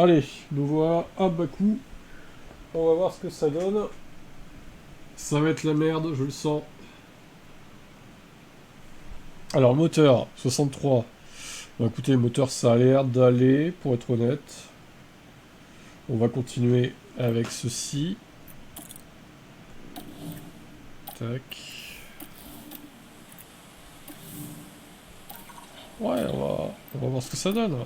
Allez, nous voilà à Bakou. On va voir ce que ça donne. Ça va être la merde, je le sens. Alors, moteur, 63. Bon, écoutez, moteur, ça a l'air d'aller, pour être honnête. On va continuer avec ceci. Tac. Ouais, on va voir ce que ça donne.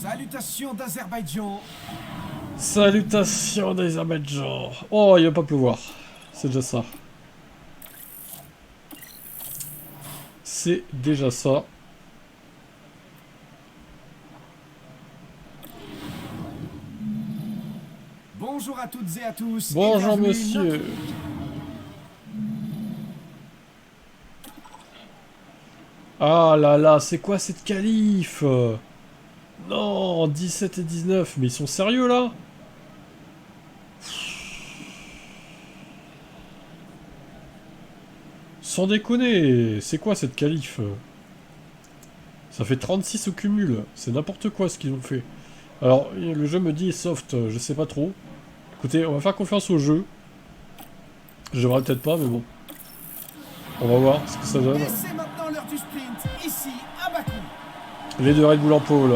Salutations d'Azerbaïdjan. Salutations d'Azerbaïdjan. Oh, il va pas pleuvoir. C'est déjà ça. C'est déjà ça. Bonjour à toutes et à tous. Bonjour et monsieur. Ah là là, c'est quoi cette qualif? Non, 17 et 19, mais ils sont sérieux là? Sans déconner, c'est quoi cette qualif? Ça fait 36 au cumul, c'est n'importe quoi ce qu'ils ont fait. Alors, le jeu me dit soft, je sais pas trop. Écoutez, on va faire confiance au jeu. J'aimerais peut-être pas, mais bon. On va voir ce que ça donne. Et c'est maintenant l'heure du sprint, ici à Bakou. Les deux Red Bull en pôle.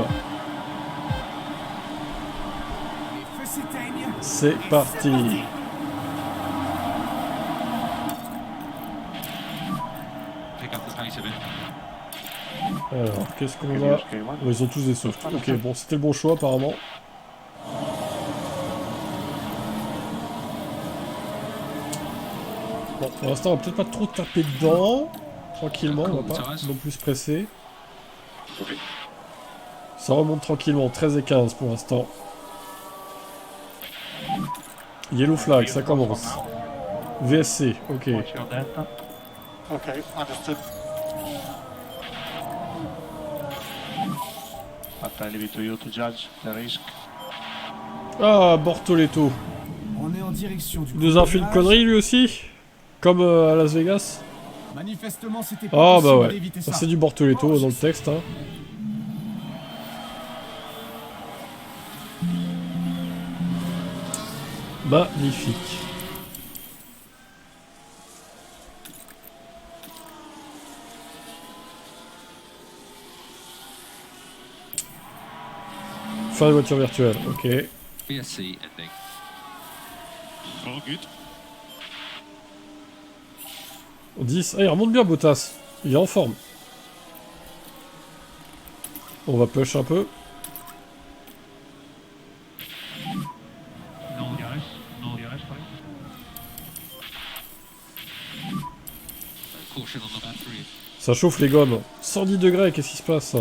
Les feux s'éteignent. C'est parti. Alors, qu'est-ce qu'on a? Oh, ils ont tous des softs. Ok, bon, c'était le bon choix apparemment. Bon, pour l'instant, on va peut-être pas trop taper dedans. Tranquillement, on va pas non plus se presser. Ça remonte tranquillement, 13 et 15 pour l'instant. Yellow flag, ça commence. VSC, ok. Ok, understood. I leave it to you to judge the risk. Ah, Bortoletto. On est en direction du. Il nous a fait une virage. connerie lui aussi? Comme à Las Vegas? Manifestement, c'était pas Ah bah possible ouais, d'éviter ça. c'est du Bortoletto dans le texte. Hein. Magnifique. Fin de voiture virtuelle, ok. VSC ending. All good. 10. Ah, il remonte bien Bottas. Il est en forme. On va push un peu. No garage, fine. Caution on the battery. Ça chauffe les gommes. 110 degrés, qu'est-ce qui se passe?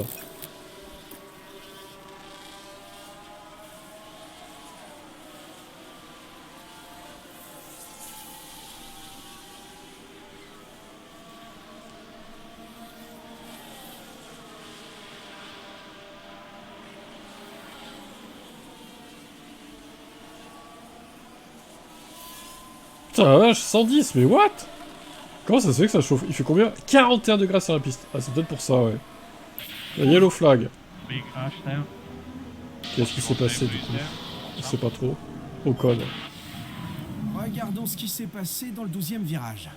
Putain la vache, 110, mais what? Comment ça se fait que ça chauffe? Il fait combien? 41 degrés sur la piste. Ah, c'est peut-être pour ça, ouais. La yellow flag. Big crash there. Qu'est-ce qui s'est passé du coup? On sait pas trop. Au code. Regardons ce qui s'est passé dans le 12e virage.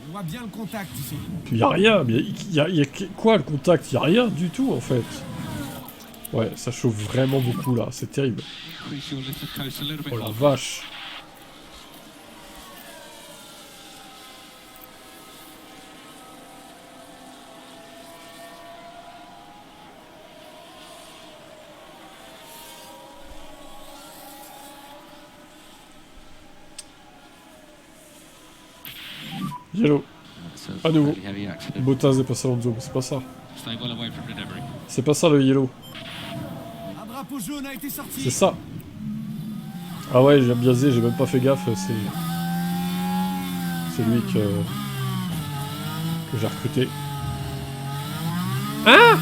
On voit bien le contact ici. Y'a rien, mais y a quoi le contact? Y'a rien du tout en fait. Ouais, ça chauffe vraiment beaucoup là, c'est terrible. Increase your little coast a little bit Oh la more. vache. Yellow. It's a À nouveau. fairly heavy accident. Bottas dépasse Alonso, mais c'est pas ça. Stay well away from the debris. C'est pas ça le yellow. Un drapeau jaune a été sorti. C'est ça. Ah ouais, j'ai biaisé, j'ai même pas fait gaffe, c'est lui que j'ai recruté. Hein?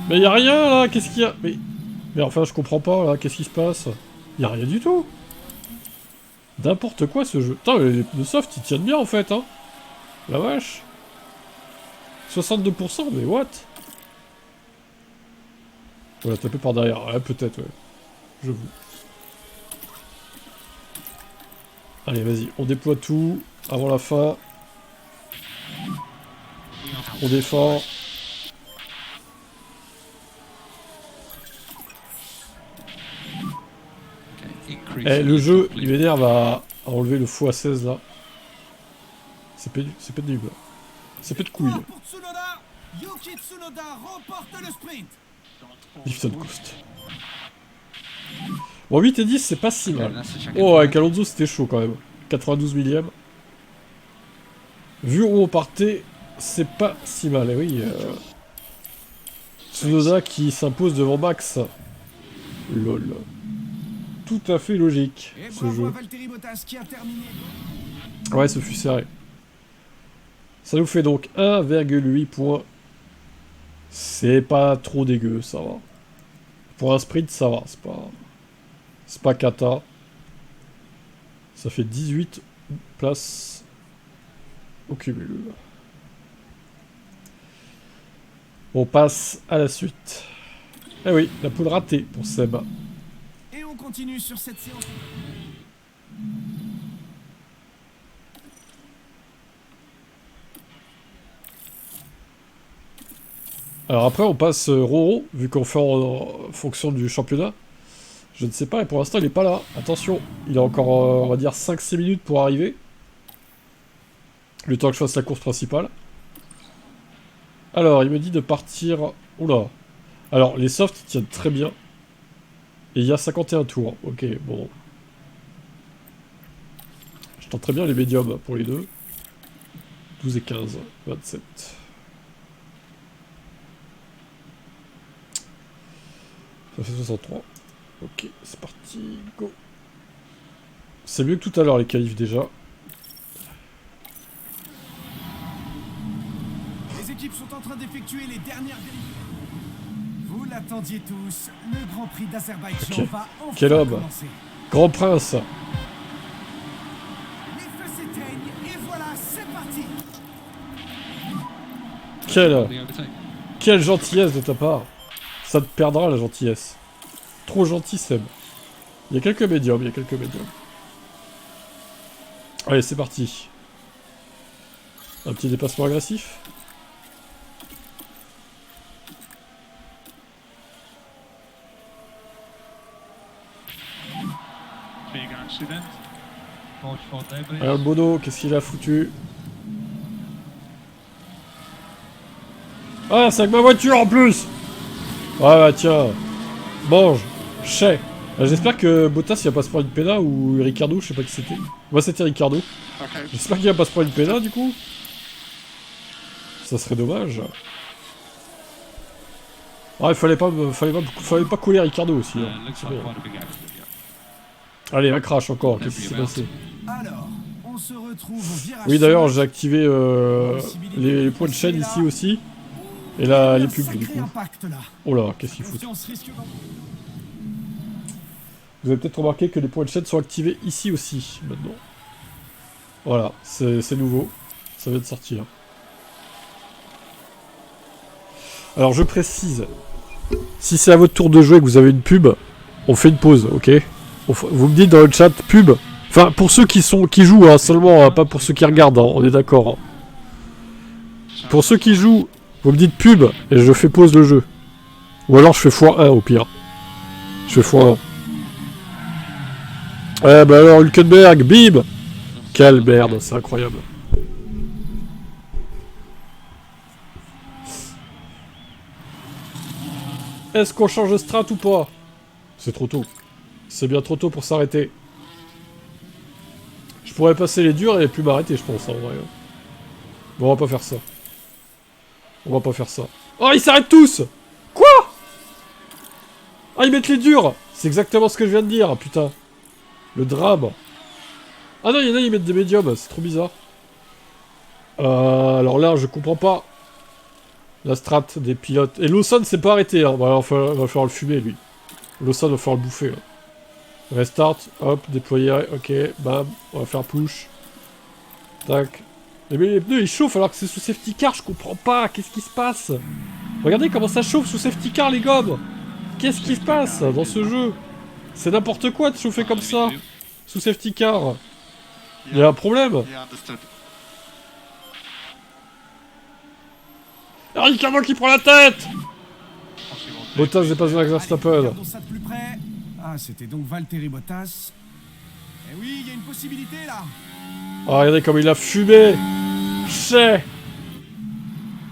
Mais y a rien là, qu'est-ce qu'il y a? Mais enfin je comprends pas là, qu'est-ce qui se passe? Y a rien du tout. N'importe quoi ce jeu. Putain, les pneus soft ils tiennent bien en fait, hein. La vache. 62%, mais what? On l'a tapé par derrière. Ouais, peut-être, ouais. Je vous. Allez, vas-y, on déploie tout avant la fin. On défend. Okay, increase Eh, it le jeu, properly. il m'énerve à enlever le x16 là. C'est pénible. C'est peu de couilles. Victoire pour Tsunoda. Yuki Tsunoda remporte le sprint. Lifton Coast. Bon, 8 et 10, c'est pas si Okay, mal. that's the check-in Oh, point. avec Alonso, c'était chaud quand même. 92 millième. Vu où on partait, c'est pas si mal. Et oui, Tsunoda qui s'impose devant Max. Lol. Tout à fait logique, Et ce bravo à jeu. Valtteri Bottas qui a terminé. Ouais, ce fut serré. Ça nous fait donc 1,8 points. C'est pas trop dégueu, ça va. Pour un sprint, ça va. C'est pas cata. Ça fait 18 places au cumul. On passe à la suite. Eh oui, la poule ratée pour Seb. Et on continue sur cette séance. Alors après, on passe Roro, vu qu'on fait en fonction du championnat. Je ne sais pas, et pour l'instant, il n'est pas là. Attention, il a encore, on va dire, 5-6 minutes pour arriver. Le temps que je fasse la course principale. Alors, il me dit de partir... Oula. Alors, les softs, ils tiennent très bien. Et il y a 51 tours. Ok, bon. Je tente très bien les médiums pour les deux. 12 et 15. 27. Ça fait 63. Ok, c'est parti. Go. C'est mieux que tout à l'heure, les qualifs, déjà. Les équipes sont en train d'effectuer les dernières vérifications. Vous l'attendiez tous, le Grand Prix d'Azerbaïdjan Ok. va enfin Quel homme. commencer. Grand Prince. Les feux s'éteignent et voilà, c'est parti. Quelle gentillesse de ta part. Ça te perdra, la gentillesse. Trop gentil, Seb. Il y a quelques médiums, Allez, c'est parti. Un petit dépassement agressif. Big accident. Watch for debris. Alors, le Bono, qu'est-ce qu'il a foutu? Ah, c'est avec ma voiture en plus! Ah bah tiens. Mange. Chais. J'espère que Bottas il va pas se prendre une péna ou Ricardo, je sais pas qui c'était. Moi c'était Ricardo. Okay. J'espère qu'il va pas se prendre une péna du coup. Ça serait dommage. Ouais, fallait pas couler Ricardo aussi. Hein. Looks C'est like bien. quite a big accident, yeah. Allez, un crash encore. Qu'est-ce qui s'est passé? Alors, on se retrouve au virage. Oui, d'ailleurs, 5. j'ai activé les points de chaîne ici aussi. Et là, les pubs du coup. Impact, là. Oh là, qu'est-ce qu'il fout? Confiance risque d'en- Vous avez peut-être remarqué que les points de chaîne sont activés ici aussi, maintenant. Voilà, c'est nouveau. Ça vient de sortir. Alors, je précise. Si c'est à votre tour de jouer et que vous avez une pub, on fait une pause, ok? Vous me dites dans le chat, pub. Enfin, pour ceux qui jouent, hein, seulement, hein, pas pour ceux qui regardent, hein, on est d'accord. Hein. Pour ceux qui jouent, vous me dites pub, et je fais pause le jeu. Ou alors je fais x1 au pire. Je fais x1. Eh bah alors, Hülkenberg, bim! Quelle merde, c'est incroyable. Est-ce qu'on change de strat ou pas? C'est trop tôt. C'est bien trop tôt pour s'arrêter. Je pourrais passer les durs et plus m'arrêter, je pense, en vrai. Bon, on va pas faire ça. On va pas faire ça. Oh, ils s'arrêtent tous! Quoi? Ah, ils mettent les durs! C'est exactement ce que je viens de dire, putain. Le drame. Ah non, il y en a, ils mettent des médiums, c'est trop bizarre. Alors là, je comprends pas. La strat des pilotes. Et Lawson s'est pas arrêté, hein. Va falloir le fumer, lui. Lawson va falloir le bouffer, là. Restart, hop, déployer, ok, bam, on va faire push. Tac. Mais les pneus ils chauffent alors que c'est sous safety car, je comprends pas, qu'est-ce qui se passe? Regardez comment ça chauffe sous safety car les gommes. Qu'est-ce qui se passe dans ce jeu? C'est n'importe quoi de chauffer comme ça, sous safety car. Il y a un problème. Yeah, understood. Ah, Ricardo qui prend la tête. Possible. Bottas dépasse Max Verstappen. Regardons ça de plus près. Ah, c'était donc Valtteri Bottas. Eh oui, il y a une possibilité là. Oh, regardez comme il a fumé. Chais.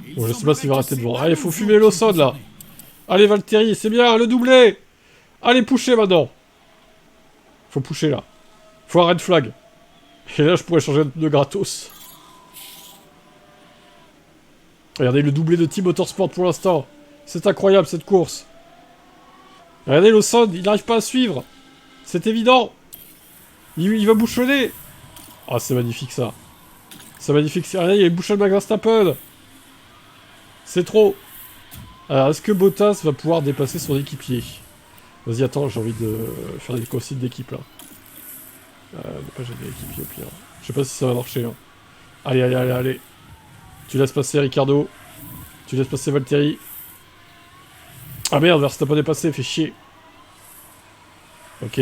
Et il Bon, je sais pas semblerait s'il va que rester c'est devant. à Allez, faut nouveau fumer Lawson là. positionné. Allez, Valtteri, c'est bien, le doublé. Allez, pusher maintenant. Faut pusher là. Faut un red flag. Et là, je pourrais changer de gratos. Regardez le doublé de Team Motorsport pour l'instant. C'est incroyable cette course. Regardez Lawson, il n'arrive pas à suivre. C'est évident. Il va bouchonner. Ah, c'est magnifique ça. C'est magnifique. Regardez, il y a une bouchonne de Max Verstappen. C'est trop. Alors, est-ce que Bottas va pouvoir dépasser son équipier? Vas-y, attends, j'ai envie de faire des consignes d'équipe là. Ne pas gêner l'équipier au pire. Je sais pas si ça va marcher. Hein. Allez, allez, allez, allez. Tu laisses passer Ricardo. Tu laisses passer Valtteri. Ah merde, Verstappen est passé, fait chier. Ok,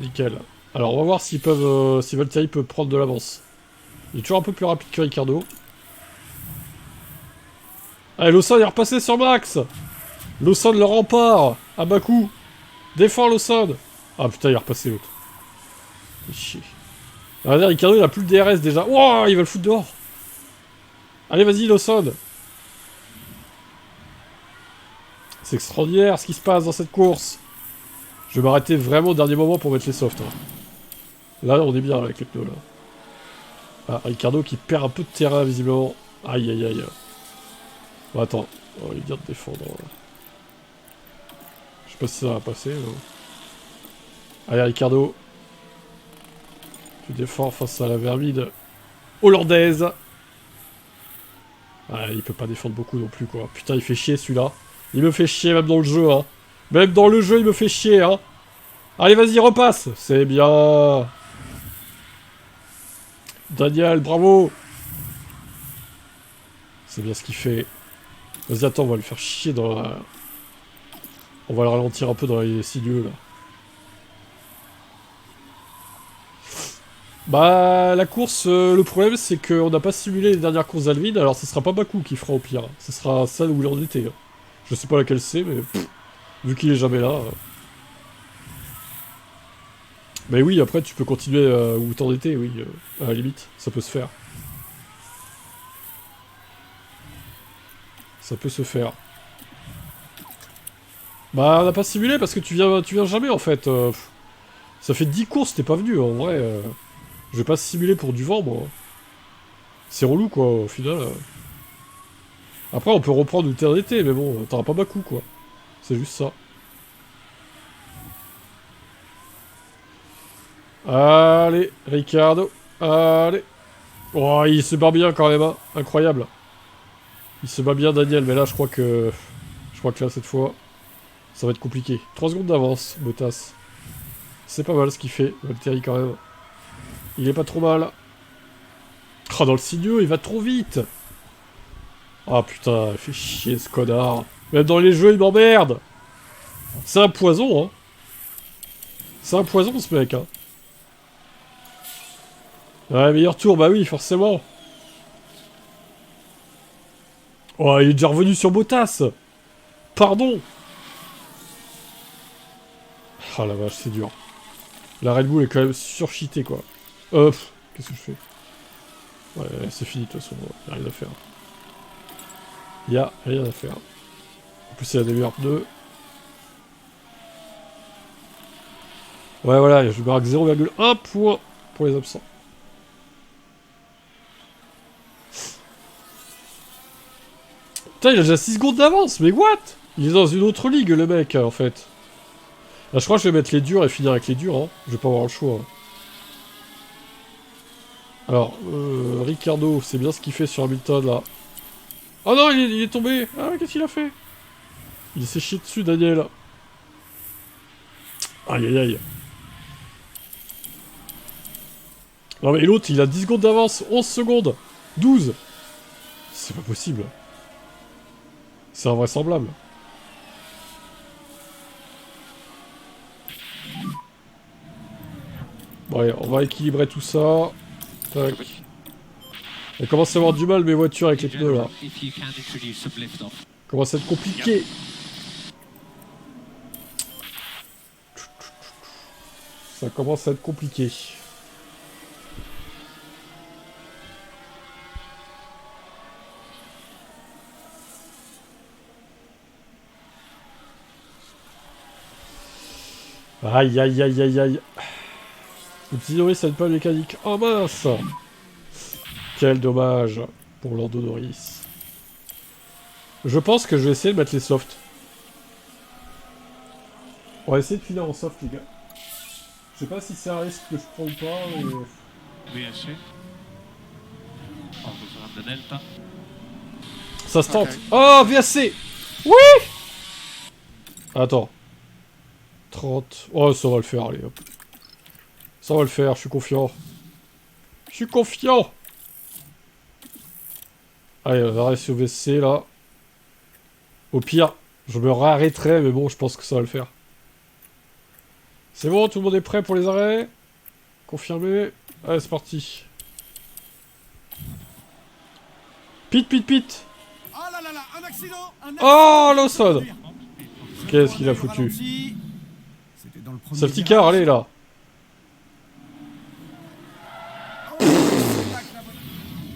nickel. Alors, on va voir s'ils peuvent, si Valtteri peut prendre de l'avance. Il est toujours un peu plus rapide que Ricardo. Allez, Lawson est repassé sur Max. Lawson le rempart à bas coup. Défends Lawson. Ah putain, il est repassé l'autre. Fait chier. Regardez, Ricardo il a plus le DRS déjà. Wouah, il va le foutre dehors. Allez, vas-y, Lawson. C'est extraordinaire ce qui se passe dans cette course. Je vais m'arrêter vraiment au dernier moment pour mettre les softs. Hein. Là, on est bien avec les pneus là. Ah, Ricardo qui perd un peu de terrain visiblement. Aïe aïe aïe. Bon, attends, on va lui dire de défendre. Je sais pas si ça va passer. Allez, Ricardo. Tu défends face à la vermine hollandaise. Ah, il peut pas défendre beaucoup non plus, quoi. Putain, il fait chier celui-là. Il me fait chier même dans le jeu, hein. Même dans le jeu, il me fait chier, hein. Allez, vas-y, repasse. C'est bien. Daniel, bravo. C'est bien ce qu'il fait. Vas-y, attends, on va le faire chier dans la... On va le ralentir un peu dans les sinueux, là. Bah, la course, le problème, c'est qu'on n'a pas simulé les dernières courses d'Alvin, alors ce sera pas Bakou qui fera au pire. Ce sera celle où il en était. Hein. Je sais pas laquelle c'est, mais... vu qu'il est jamais là... Mais oui, après, tu peux continuer où t'en étais, oui. À la limite, ça peut se faire. Ça peut se faire. Bah, on n'a pas simulé parce que tu viens jamais, en fait. Ça fait 10 courses, t'es pas venu, en vrai. Je vais pas simuler pour du vent, moi. C'est relou, quoi, au final. Après, on peut reprendre où t'en étais, mais bon, t'auras pas Bakou, quoi. C'est juste ça. Allez, Ricardo. Allez. Oh, il se bat bien, quand même, hein. Incroyable. Il se bat bien, Daniel, mais là, je crois que... Je crois que là, cette fois, ça va être compliqué. 3 secondes d'avance, Bottas. C'est pas mal ce qu'il fait, Valtteri, quand même. Il est pas trop mal. Oh, dans le sinueux, il va trop vite. Ah, putain, il fait chier, ce connard. Même dans les jeux, il m'emmerde. C'est un poison, hein. C'est un poison, ce mec, hein. Ouais, meilleur tour, bah oui, forcément. Oh, il est déjà revenu sur Bottas. Pardon. Ah la vache, c'est dur. La Red Bull est quand même surcheatée, quoi. Qu'est-ce que je fais? Ouais, c'est fini, de toute façon. Y'a rien à faire. Y'a rien à faire. En plus, il y a des meilleurs pneus. Ouais, voilà, je marque 0,1 point pour les absents. Putain, il a déjà 6 secondes d'avance, mais what? Il est dans une autre ligue, le mec, en fait. Là, je crois que je vais mettre les durs et finir avec les durs, hein. Je vais pas avoir le choix. Hein. Alors, Ricardo, c'est bien ce qu'il fait sur Hamilton, là. Oh non, il est tombé. Ah, qu'est-ce qu'il a fait? Il s'est chié dessus, Daniel. Aïe, aïe, aïe. Non mais l'autre, il a 10 secondes d'avance, 11 secondes, 12. C'est pas possible. C'est invraisemblable. Bon allez, on va équilibrer tout ça. Tac. On commence à avoir du mal mes voitures avec les pneus là. If you can introduce some lift off. Commence à être compliqué. Ça commence à être compliqué. Aïe aïe aïe aïe aïe. Le petit Norris ça n'est pas mécanique. Oh mince. Quel dommage pour Lando Norris. Je pense que je vais essayer de mettre les softs. On va essayer de finir en soft les gars. Je sais pas si c'est un risque que je prends ou pas mais... VSC. Oh, we de Delta. Ça se tente. Ok. Oh VSC. Oui. Attends. 30. Oh ça va le faire allez hop. Ça va le faire, je suis confiant. Je suis confiant. Allez, on va rester au VSC là. Au pire, je me réarrêterai, mais bon, je pense que ça va le faire. C'est bon, tout le monde est prêt pour les arrêts? Confirmé. Allez, c'est parti. Pit, pit, pit. Oh là là là, un accident, Oh, Lawson. Qu'est-ce qu'il a foutu? C'était dans le premier Safety virage. car, allez là.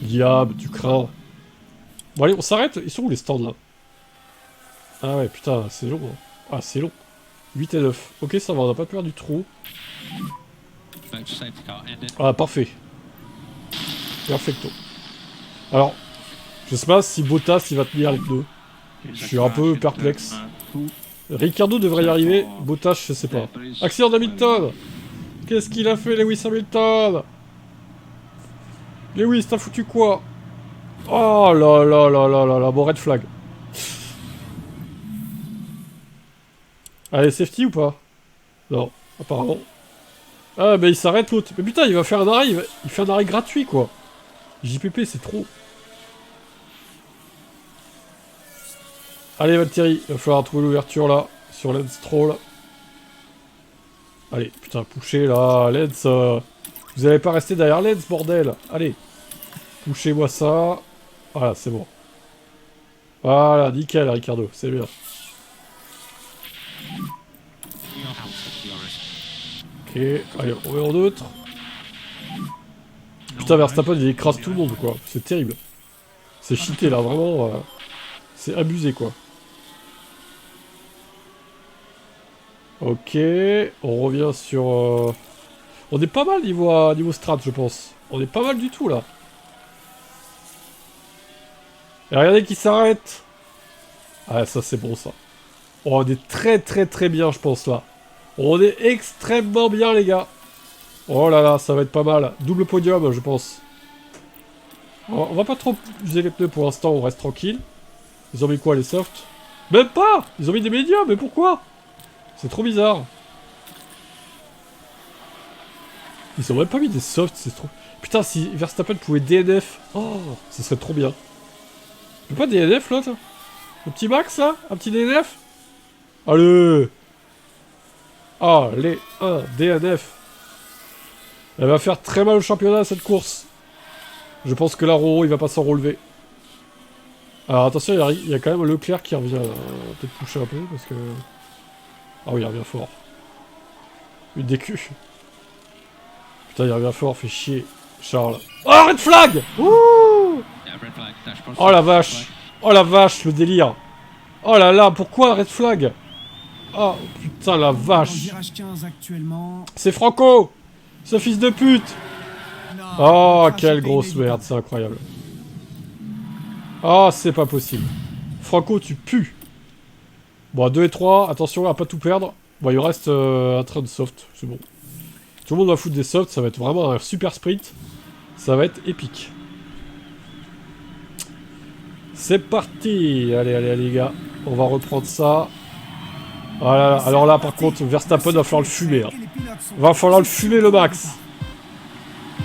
Diable, tu crains. Bon allez, on s'arrête. Ils sont où les stands là? Ah ouais, putain, c'est long. Hein. Ah, c'est long. 8 et 9. Ok, ça va, on n'a pas perdu trop. Vote safety car ended. Ah, parfait. Perfecto. Alors, je sais pas si Bottas il va tenir les pneus. Je suis un peu perplexe. Ricardo devrait y arriver. Bottas, je sais pas. Accident d'Hamilton. Qu'est-ce qu'il a fait, Lewis Hamilton? Lewis, t'as foutu quoi? Oh là là là là là là, bon red flag. Allez, safety ou pas? Non, apparemment. Ah, mais il s'arrête l'autre. Mais putain, il va faire un arrêt, il fait un arrêt gratuit quoi. JPP, c'est trop. Allez, Valtteri, il va falloir trouver l'ouverture là, sur Lance Stroll. Allez, putain, poussez là, Lance. Vous allez pas rester derrière Lance, bordel. Allez, poussez-moi ça. Voilà, c'est bon. Voilà, nickel, Ricardo, c'est bien. Ok, allez, on met en d'autres. Putain, Verstappen, il écrase tout le monde, quoi. C'est terrible. C'est cheaté, là, vraiment. C'est abusé, quoi. Ok, on revient sur... On est pas mal niveau strat, je pense. On est pas mal du tout, là. Et regardez qui s'arrête. Ah, ça, c'est bon, ça. Oh, on est très, très, très bien, je pense, là. On est extrêmement bien, les gars. Oh là là, ça va être pas mal. Double podium, je pense. On va pas trop user les pneus pour l'instant, on reste tranquille. Ils ont mis quoi, les softs? Même pas! Ils ont mis des médiums, mais pourquoi? C'est trop bizarre. Ils ont même pas mis des softs, c'est trop... Putain, si Verstappen pouvait DNF... Oh, ça serait trop bien. Il peut pas DNF, l'autre? Le petit Max, là? Un petit DNF? Allez! Allez, un DNF. Elle va faire très mal au championnat, cette course. Je pense que là, Roro, il va pas s'en relever. Alors, attention, il y a quand même Leclerc qui revient. Peut-être toucher un peu, parce que... Ah oui, il revient fort. Une décu. Putain, il revient fort, fait chier. Charles. Oh, red flag! Ouh! Oh la vache! Oh la vache, le délire! Oh là là, pourquoi red flag? Oh putain, la Dans le vache! virage 15 actuellement. C'est Franco! Ce fils de pute! Non, Oh, ça, quelle c'était grosse inévitable. merde, c'est incroyable. Oh, c'est pas possible. Franco, tu pues. Bon, 2 et 3, attention à pas tout perdre. Bon, il reste un train de soft, c'est bon. Tout le monde va foutre des softs, ça va être vraiment un super sprint. Ça va être épique. C'est parti! Allez, allez, allez, les gars. On va reprendre ça. Voilà, alors là, par contre, Verstappen va falloir le fumer. Hein. Et les pilotes sont Va falloir le fumer le max.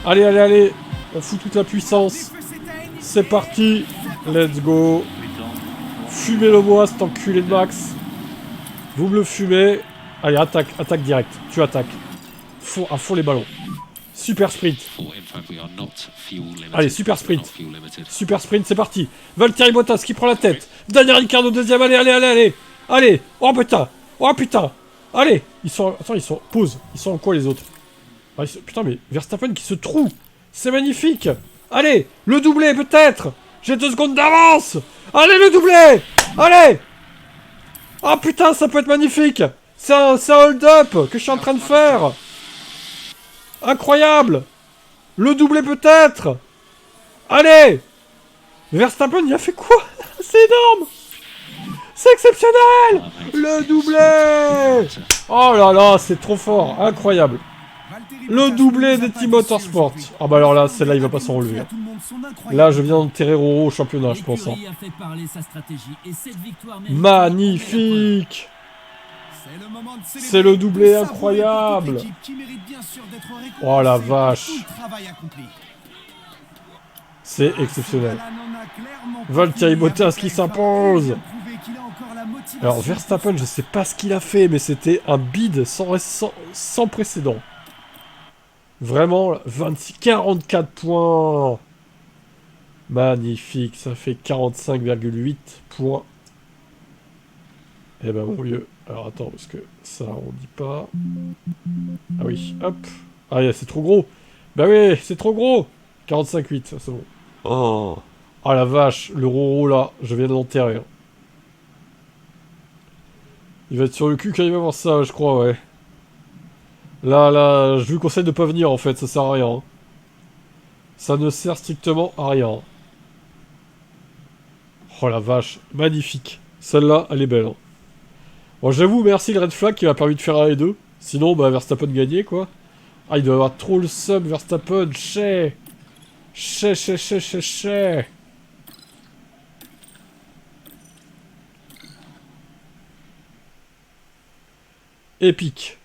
Allez, allez, allez. On fout toute la puissance. Les feux s'éteignent. C'est parti. Let's go. Fumez-le-moi, cet enculé de Max. Vous me le fumez. Allez, attaque, attaque direct. Tu attaques. À fond les ballons. Super sprint. For info, we are not fuel limited. Allez, super We're sprint. not fuel limited. Super sprint, c'est parti. Valtteri Bottas qui prend la tête. Daniel Ricciardo deuxième. Allez, allez, allez, allez. Allez. Oh putain. Oh putain. Allez. Ils sont... Attends, ils sont... Pause. Ils sont en quoi les autres? Ah, putain, mais Verstappen qui se troue. C'est magnifique. Allez. Le doublé peut-être. J'ai 2 secondes d'avance. Allez, le doublé. Allez. Oh putain, ça peut être magnifique. C'est un hold-up que je suis en train de faire. Incroyable. Le doublé peut-être. Allez. Verstappen, il a fait quoi? C'est énorme. C'est exceptionnel. Le doublé. Oh là là, c'est trop fort. Incroyable. Valtteri Le Bottas doublé ne nous a des pas Team déçus Motorsport. aujourd'hui. Ah bah alors là, celle-là, il va pas s'en relever. À tout le monde son incroyable Là, je viens d'enterrer Roro au championnat, je pense. Hein. L'écurie a fait parler sa stratégie et cette victoire mérite- Magnifique. C'est le moment de célébrer, C'est le doublé de savourer incroyable. pour toute l'équipe qui mérite bien sûr d'être récompensée Oh la pour vache. tout le travail accompli. C'est exceptionnel. Cela n'en a clairement pas Valtteri fini Bottas avec qui il s'impose. a prouvé qu'il a encore la motivation Alors pour Verstappen, je sais pas ce qu'il a fait, mais c'était un bid sans précédent. Vraiment, 44 points. Magnifique, ça fait 45,8 points. Eh ben mon vieux. Alors attends, parce que ça on dit pas. Ah oui, hop. Ah yeah, c'est trop gros. Bah oui, c'est trop gros. 45,8, c'est bon. Oh. Ah la vache, le Roro là, je viens de l'enterrer. Il va être sur le cul quand il va voir ça, je crois, ouais. Là, je lui conseille de pas venir en fait, ça sert à rien. Ça ne sert strictement à rien. Oh la vache, magnifique. Celle-là, elle est belle. Hein. Bon, j'avoue, merci le red flag qui m'a permis de faire un et 2. Sinon, bah, Verstappen gagnait, quoi. Ah, il doit avoir trop le sub, Verstappen. Chais. Épique.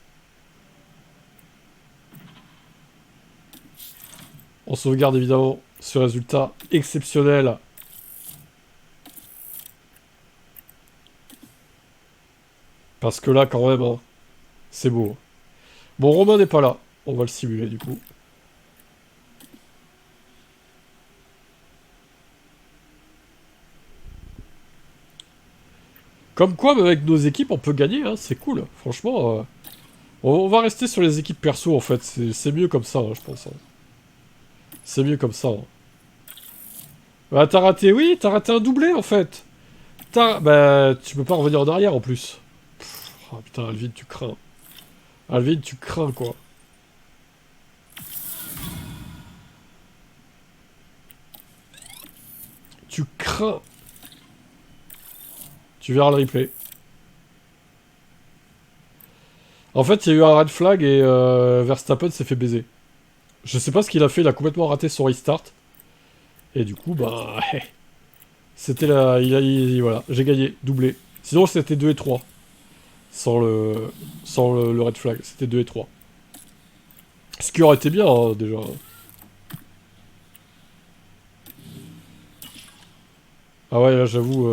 On sauvegarde évidemment ce résultat exceptionnel. Parce que là, quand même, hein, c'est beau. Bon, Romain n'est pas là. On va le simuler, du coup. Comme quoi, avec nos équipes, on peut gagner, hein, c'est cool. Franchement, on va rester sur les équipes perso, en fait. C'est mieux comme ça, hein, je pense. Hein. C'est mieux comme ça. Hein. Bah, t'as raté, oui, t'as raté un doublé, en fait. Bah, tu peux pas revenir en arrière, en plus. Oh putain, Alvin, tu crains. Alvin, tu crains, quoi. Tu crains. Tu verras le replay. En fait, il y a eu un red flag et Verstappen s'est fait baiser. Je sais pas ce qu'il a fait, il a complètement raté son restart. Et du coup, bah... C'était la... voilà, j'ai gagné, doublé. Sinon, c'était 2 et 3. Sans le red flag, c'était 2 et 3. Ce qui aurait été bien, hein, déjà. Ah ouais, là, j'avoue...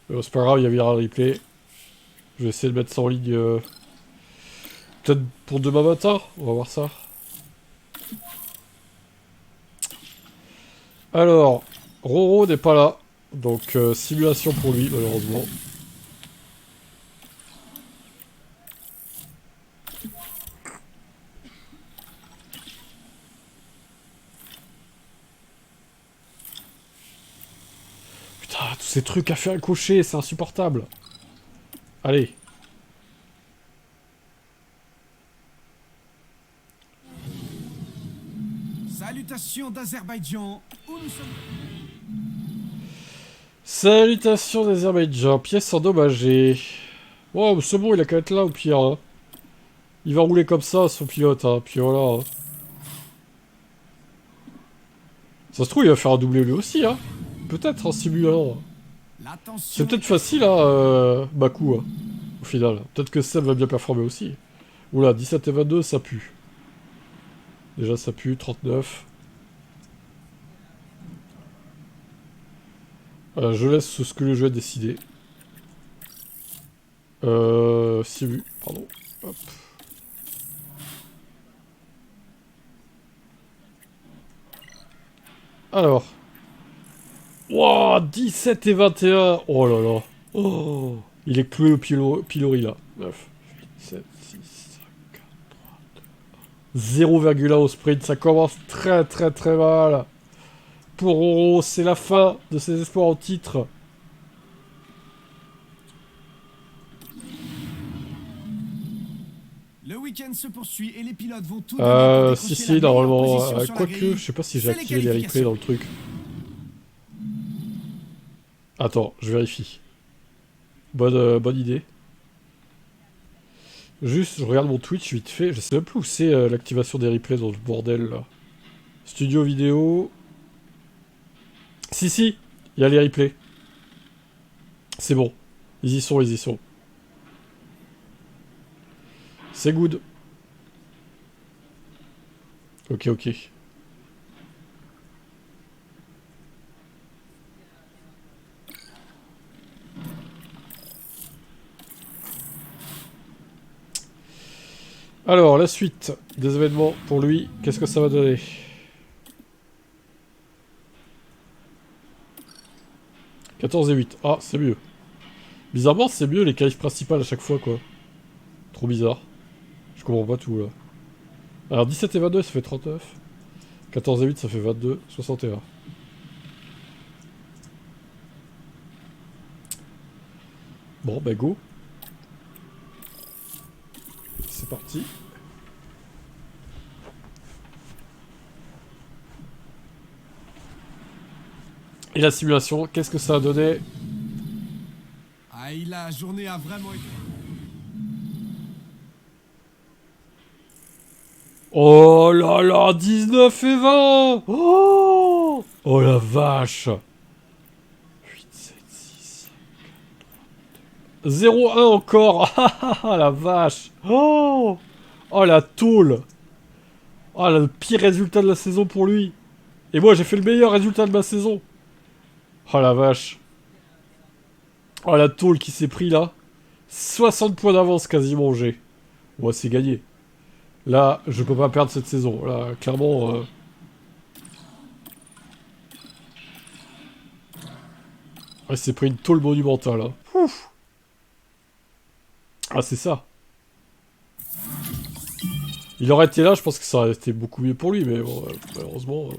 c'est pas grave, il y avait un replay. Je vais essayer de mettre ça en ligne... Peut-être pour demain matin, on va voir ça. Alors, Roro n'est pas là. Donc, simulation pour lui, malheureusement. Putain, tous ces trucs à faire cocher, c'est insupportable. Allez. Salutations d'Azerbaïdjan, où nous sommes. Salutations d'Azerbaïdjan, pièce endommagée. Oh, c'est bon, il a qu'à être là au pire. Hein. Il va rouler comme ça, son pilote, hein. Puis voilà. Hein. Ça se trouve, il va faire un doublé lui aussi, hein. Peut-être en simulant. C'est peut-être facile, hein, Bakou, hein, au final. Peut-être que Seb va bien performer aussi. Oula, 17 et 22, ça pue. Déjà ça pue, 39. Je laisse ce que le jeu a décidé. Simu, pardon. Hop. Alors. Wow, 17 et 21. Oh là là. Oh. Il est cloué au pilori là. 9, 8, 7, 6, 5, 4, 3, 2, 0,1 au sprint. Ça commence très très très mal. Pour Oro, c'est la fin de ses espoirs au titre. Le week-end se poursuit et les pilotes vont tout donner pour décrocher si, la meilleure normalement. position sur la Quoique, grille. je sais pas si j'ai C'est les activé les replays qualifications. dans le truc. Attends, je vérifie. Bonne idée. Juste, je regarde mon Twitch vite fait. Je sais même plus où c'est l'activation des replays dans ce bordel là. Studio vidéo. Si, il y a les replays. C'est bon. Ils y sont, ils y sont. C'est good. Ok. Alors, la suite des événements pour lui, qu'est-ce que ça va donner? « 14 et 8. Ah, c'est mieux. Bizarrement, c'est mieux les qualifs principales à chaque fois, quoi. Trop bizarre. Je comprends pas tout, là. Alors, 17 et 22, ça fait 39. 14 et 8, ça fait 22, 61. Bon, bah go. C'est parti. Et la simulation, qu'est-ce que ça a donné? Aïe, la journée a vraiment été... Oh là là, 19 et 20. Oh, oh la vache. 8, 7, 6, 5, 4, 3, 2... 0-1 encore. Ah la vache. Oh, oh la tôle. Oh le pire résultat de la saison pour lui. Et moi j'ai fait le meilleur résultat de ma saison. Oh la vache. Oh la tôle qui s'est pris là. 60 points d'avance quasiment j'ai. Ouais c'est gagné. Là, je peux pas perdre cette saison. Là, clairement... Ouais, c'est pris une tôle monumentale. Hein. Ouf. Ah, c'est ça. Il aurait été là, je pense que ça aurait été beaucoup mieux pour lui, mais bon, malheureusement...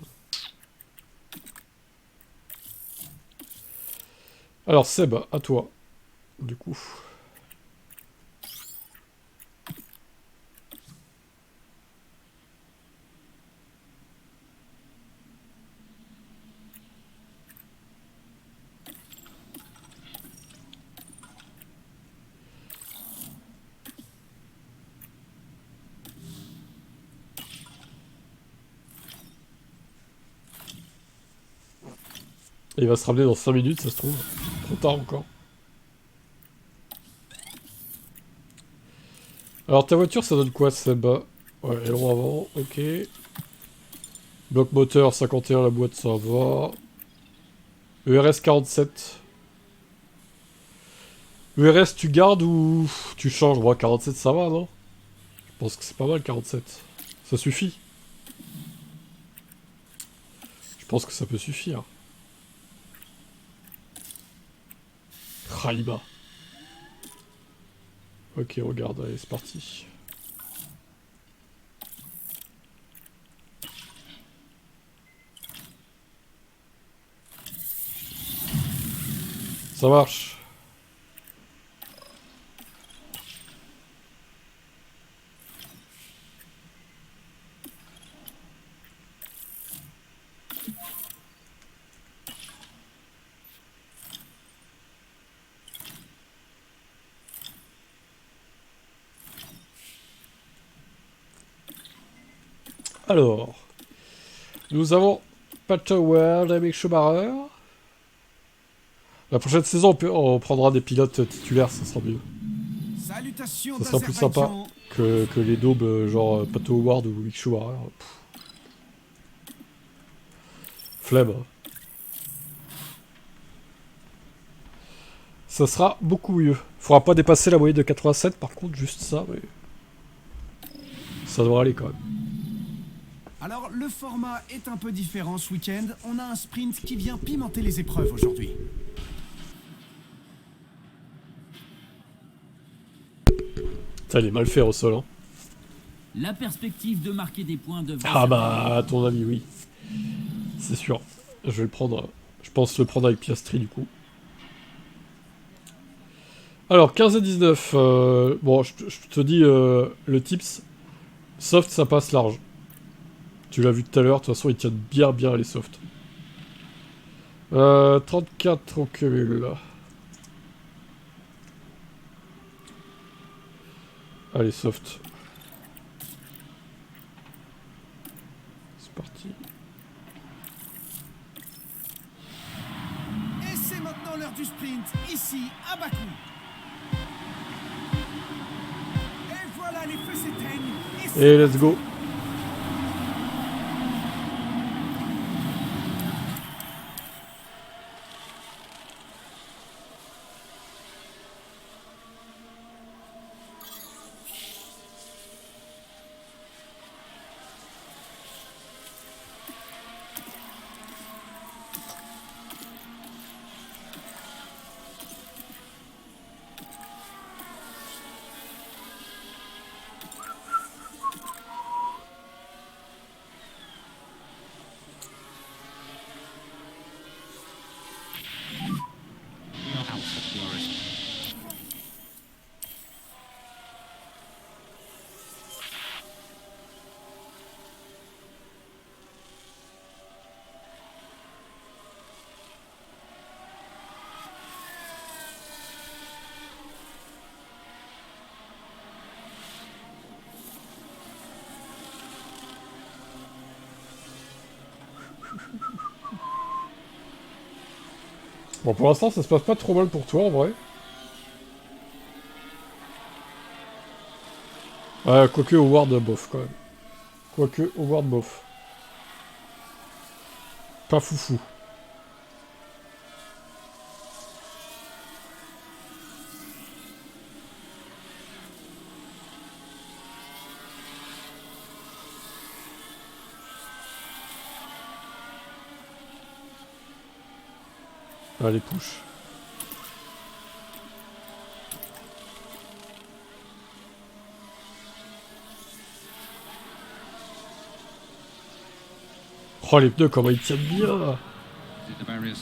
Alors, Seb, à toi. Du coup... Et il va se ramener dans 5 minutes, ça se trouve. Trop tard encore. Alors, ta voiture, ça donne quoi, Seb? Ouais, aileron avant, ok. Bloc moteur, 51, la boîte, ça va. ERS 47. ERS, tu gardes ou tu changes? Moi, 47, ça va, non? Je pense que c'est pas mal, 47. Ça suffit. Je pense que ça peut suffire. Raliba. Ok, regarde, allez, c'est parti. Ça marche. Alors, nous avons Patchauer, Mick Schumacher. La prochaine saison, on prendra des pilotes titulaires, ça sera mieux. Salutations Ça sera plus sympa d'Azerbaïdjan. que les daubes genre Pato Howard ou Mick Schumacher. Pff. Flemme. Ça sera beaucoup mieux. Faudra pas dépasser la moyenne de 87 par contre, juste ça, mais... Ça devrait aller quand même. Alors, le format est un peu différent ce week-end. On a un sprint qui vient pimenter les épreuves aujourd'hui. Ça, il est mal fait au sol, hein. La perspective de marquer des points devrait... Ah bah, à ton avis, oui. C'est sûr. Je vais le prendre... Je pense le prendre avec Piastri, du coup. Alors, 15 et 19. Bon, je te dis le tips. Soft, ça passe large. Tu l'as vu tout à l'heure, de toute façon, ils tiennent bien les softs. 34 au cumul. Allez, soft. C'est parti. Et c'est maintenant l'heure du sprint, ici, à Bakou. Et voilà, les feux s'éteignent. Et let's go. Bon, pour l'instant, ça se passe pas trop mal pour toi, en vrai. Ouais, quoique Howard, bof, quand même. Quoique Howard, bof. Pas foufou. Allez, push. Oh, les pneus, comment ils tiennent bien! The barriers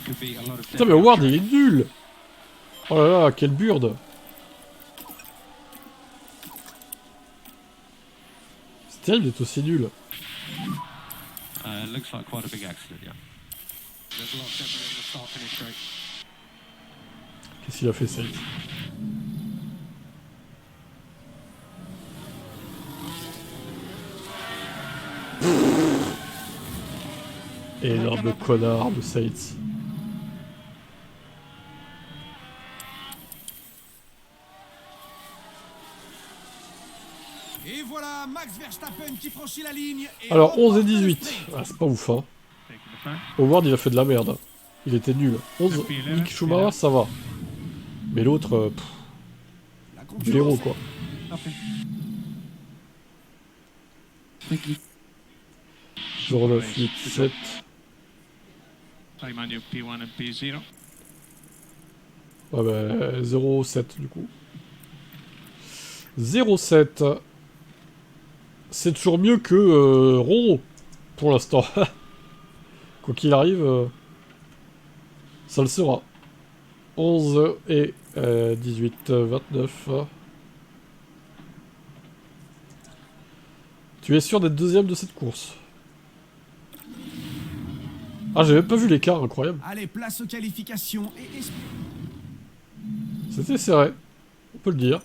could be a lot of Putain, mais Howard, il est nul! Oh là là, quelle burde! C'est terrible d'être aussi nul. Looks like quite a big accident, yeah. There's a lot of debris on the start finish straight. Qu'est-ce qu'il a fait, ça? Énorme connard de Sainz. Et voilà, Max Verstappen qui franchit la ligne. Et Alors, 11 et remporte le 18. sprint. Ah, c'est pas ouf, hein. Taking the front. Howard, il a fait de la merde. Il était nul. 11, Mick Schumacher, ça va. Mais l'autre, La du héros, concurrence quoi. Nothing. 09, 8, 7. Same manual P1 and P0. Ouais, bah, 0,7 du coup. 0,7. C'est toujours mieux que Roro, pour l'instant. Quoi qu'il arrive, ça le sera. 11 et 18, 29. Tu es sûr d'être deuxième de cette course? Ah, j'ai même pas vu l'écart, incroyable. Allez, place aux qualifications et C'était serré, on peut le dire.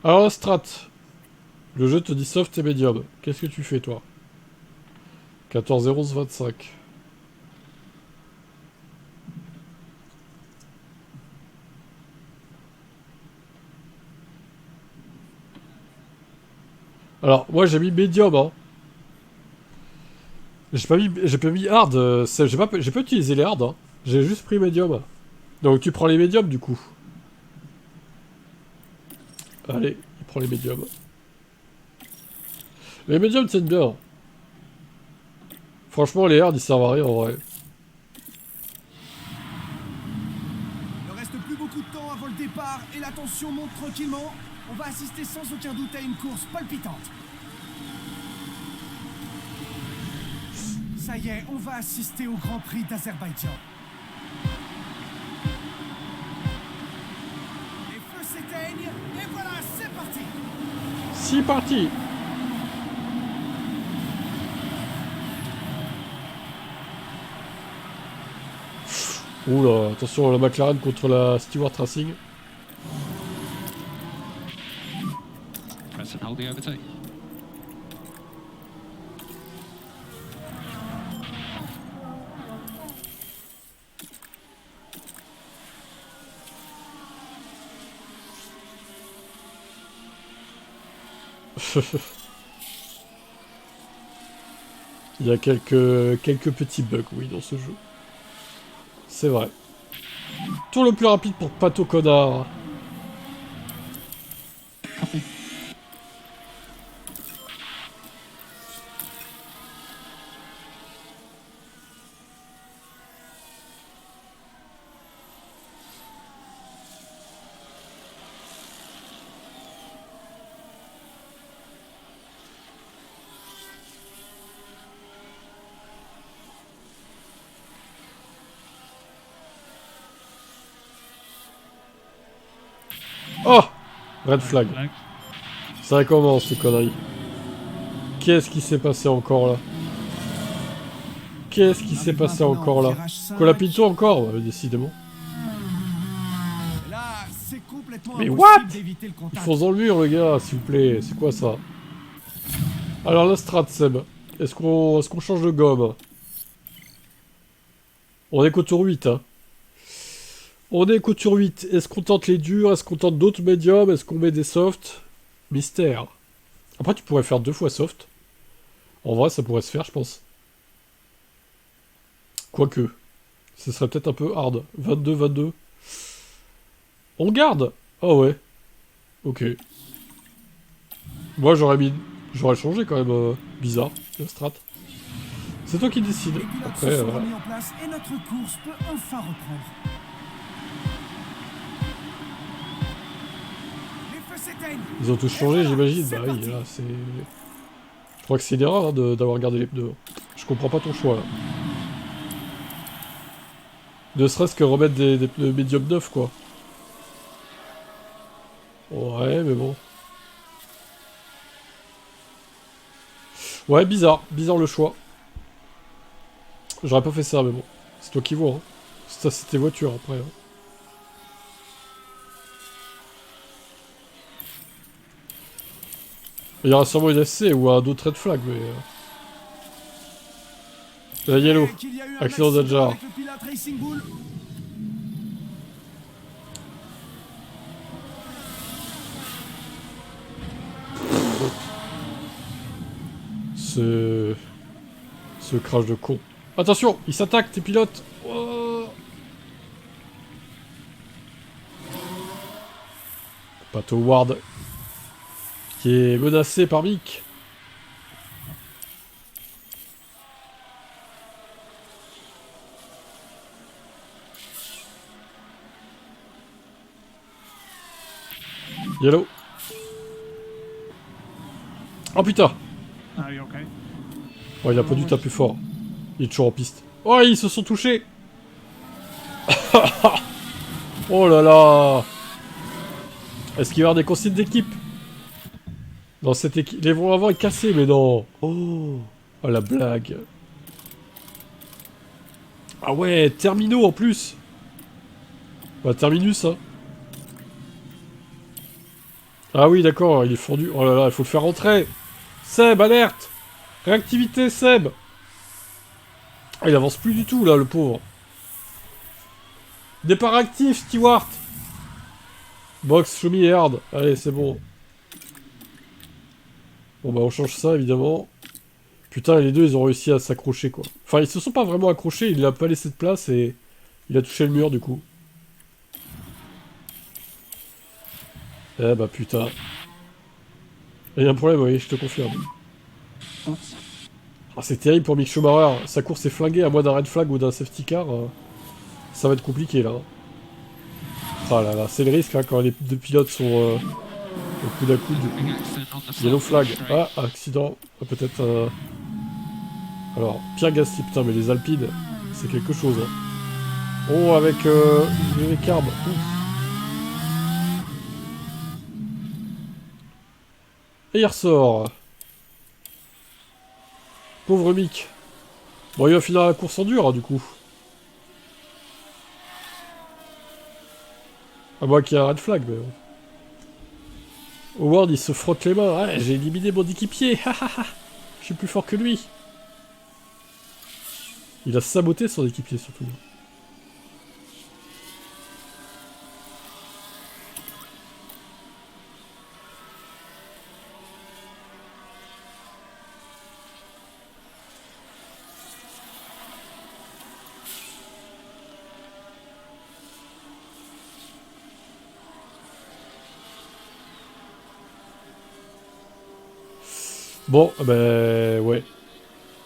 Alors, Strat, le jeu te dit soft et médium. Qu'est-ce que tu fais, toi? 14 11 25. Alors, moi j'ai mis médium, hein. J'ai pas mis hard, j'ai pas utilisé les hard, hein. J'ai juste pris médium. Donc tu prends les médiums du coup. Allez, il prend les médiums. Les médiums tiennent bien. Franchement, les hard ils servent à rien en vrai. Il ne reste plus beaucoup de temps avant le départ et la tension monte tranquillement. On va assister sans aucun doute à une course palpitante. Ça y est, on va assister au Grand Prix d'Azerbaïdjan. Les feux s'éteignent et voilà, c'est parti. C'est parti. Oula, attention la McLaren contre la Stewart Racing. Press and hold the overtake. Il y a quelques petits bugs, oui, dans ce jeu. C'est vrai. Tour le plus rapide pour Pato Connard. Oh! Red flag. Ça recommence, ces conneries. Qu'est-ce qui s'est passé encore là? Qu'est-ce qui s'est passé encore là? Colapinto encore? Bah, décidément. Là, c'est complètement Mais impossible what? d'éviter le Il contact. fonce dans le mur, le gars, s'il vous plaît. C'est quoi ça? Alors, la strat, Seb. Est-ce qu'on change de gomme? On est qu'au tour 8, hein. On est qu'au tour 8. Est-ce qu'on tente les durs? Est-ce qu'on tente d'autres médiums? Est-ce qu'on met des softs? Mystère. Après, tu pourrais faire 2 fois soft. En vrai, ça pourrait se faire, je pense. Quoique. Ce serait peut-être un peu hard. 22, 22. On garde? Ah ouais. Ok. Moi, j'aurais changé quand même. Bizarre, la strat. C'est toi qui décides. Les pilotes Après, se sont remis en place et notre course peut enfin reprendre. Les feux s'éteignent. ils ont tous Et changé, voilà, j'imagine. c'est Bah oui, parti. là, c'est... Je crois que c'est une erreur hein, d'avoir gardé les pneus. Je comprends pas ton choix, là. Ne serait-ce que remettre des pneus médium neufs, quoi. Ouais, mais bon. Ouais, bizarre. Bizarre le choix. J'aurais pas fait ça, mais bon. C'est toi qui vois, hein. Ça, c'est tes voitures, après. Hein. Il y aura sûrement une SC ou un autre red flag, mais... La yellow. Et qu'il y a eu un Accident accident d'Adjar. avec le pilote Racing Bull. Ce crash de con. Attention, il s'attaque, tes pilotes. Oh. Pato Ward. Qui est menacé par Mick. Yellow. Oh putain. Are you okay? Oh, il a pas dû taper fort. Il est toujours en piste. Oh, ils se sont touchés. Oh là là. Est-ce qu'il va y avoir des consignes d'équipe? Dans cette équipe... Les vents avant est cassé, mais non. Oh. Oh, la blague. Ah ouais, Termino en plus. Bah, Terminus, hein. Ah oui, d'accord, il est fondu. Oh là là, il faut le faire rentrer. Seb, alerte. Réactivité, Seb. Ah, il avance plus du tout, là, le pauvre. Départ actif, Stewart. Box, show me hard. Allez, c'est bon. Bon, bah, on change ça, évidemment. Putain, les deux, ils ont réussi à s'accrocher, quoi. Enfin, ils se sont pas vraiment accrochés, il a pas laissé de place et... il a touché le mur, du coup. Eh bah, putain. Il y a un problème, oui, je te confirme. Ah, c'est terrible pour Mick Schumacher. Sa course est flinguée, à moins d'un red flag ou d'un safety car. Ça va être compliqué, là. Ah là là, c'est le risque, hein, quand les deux pilotes sont au coude à coude. Big accident on the Yellow south flag. straight. Ah, accident. Ah, peut-être... Alors, Pierre Gasly, putain, mais les Alpines, c'est quelque chose, hein. Oh, avec une carbe. Et il ressort. Pauvre Mick. Bon, il va finir la course en dur, hein, du coup. À moins qu'il y ait un red flag, mais... Howard, il se frotte les mains. Ouais, j'ai éliminé mon équipier. Je suis plus fort que lui. Il a saboté son équipier, surtout. Bon, ben... ouais.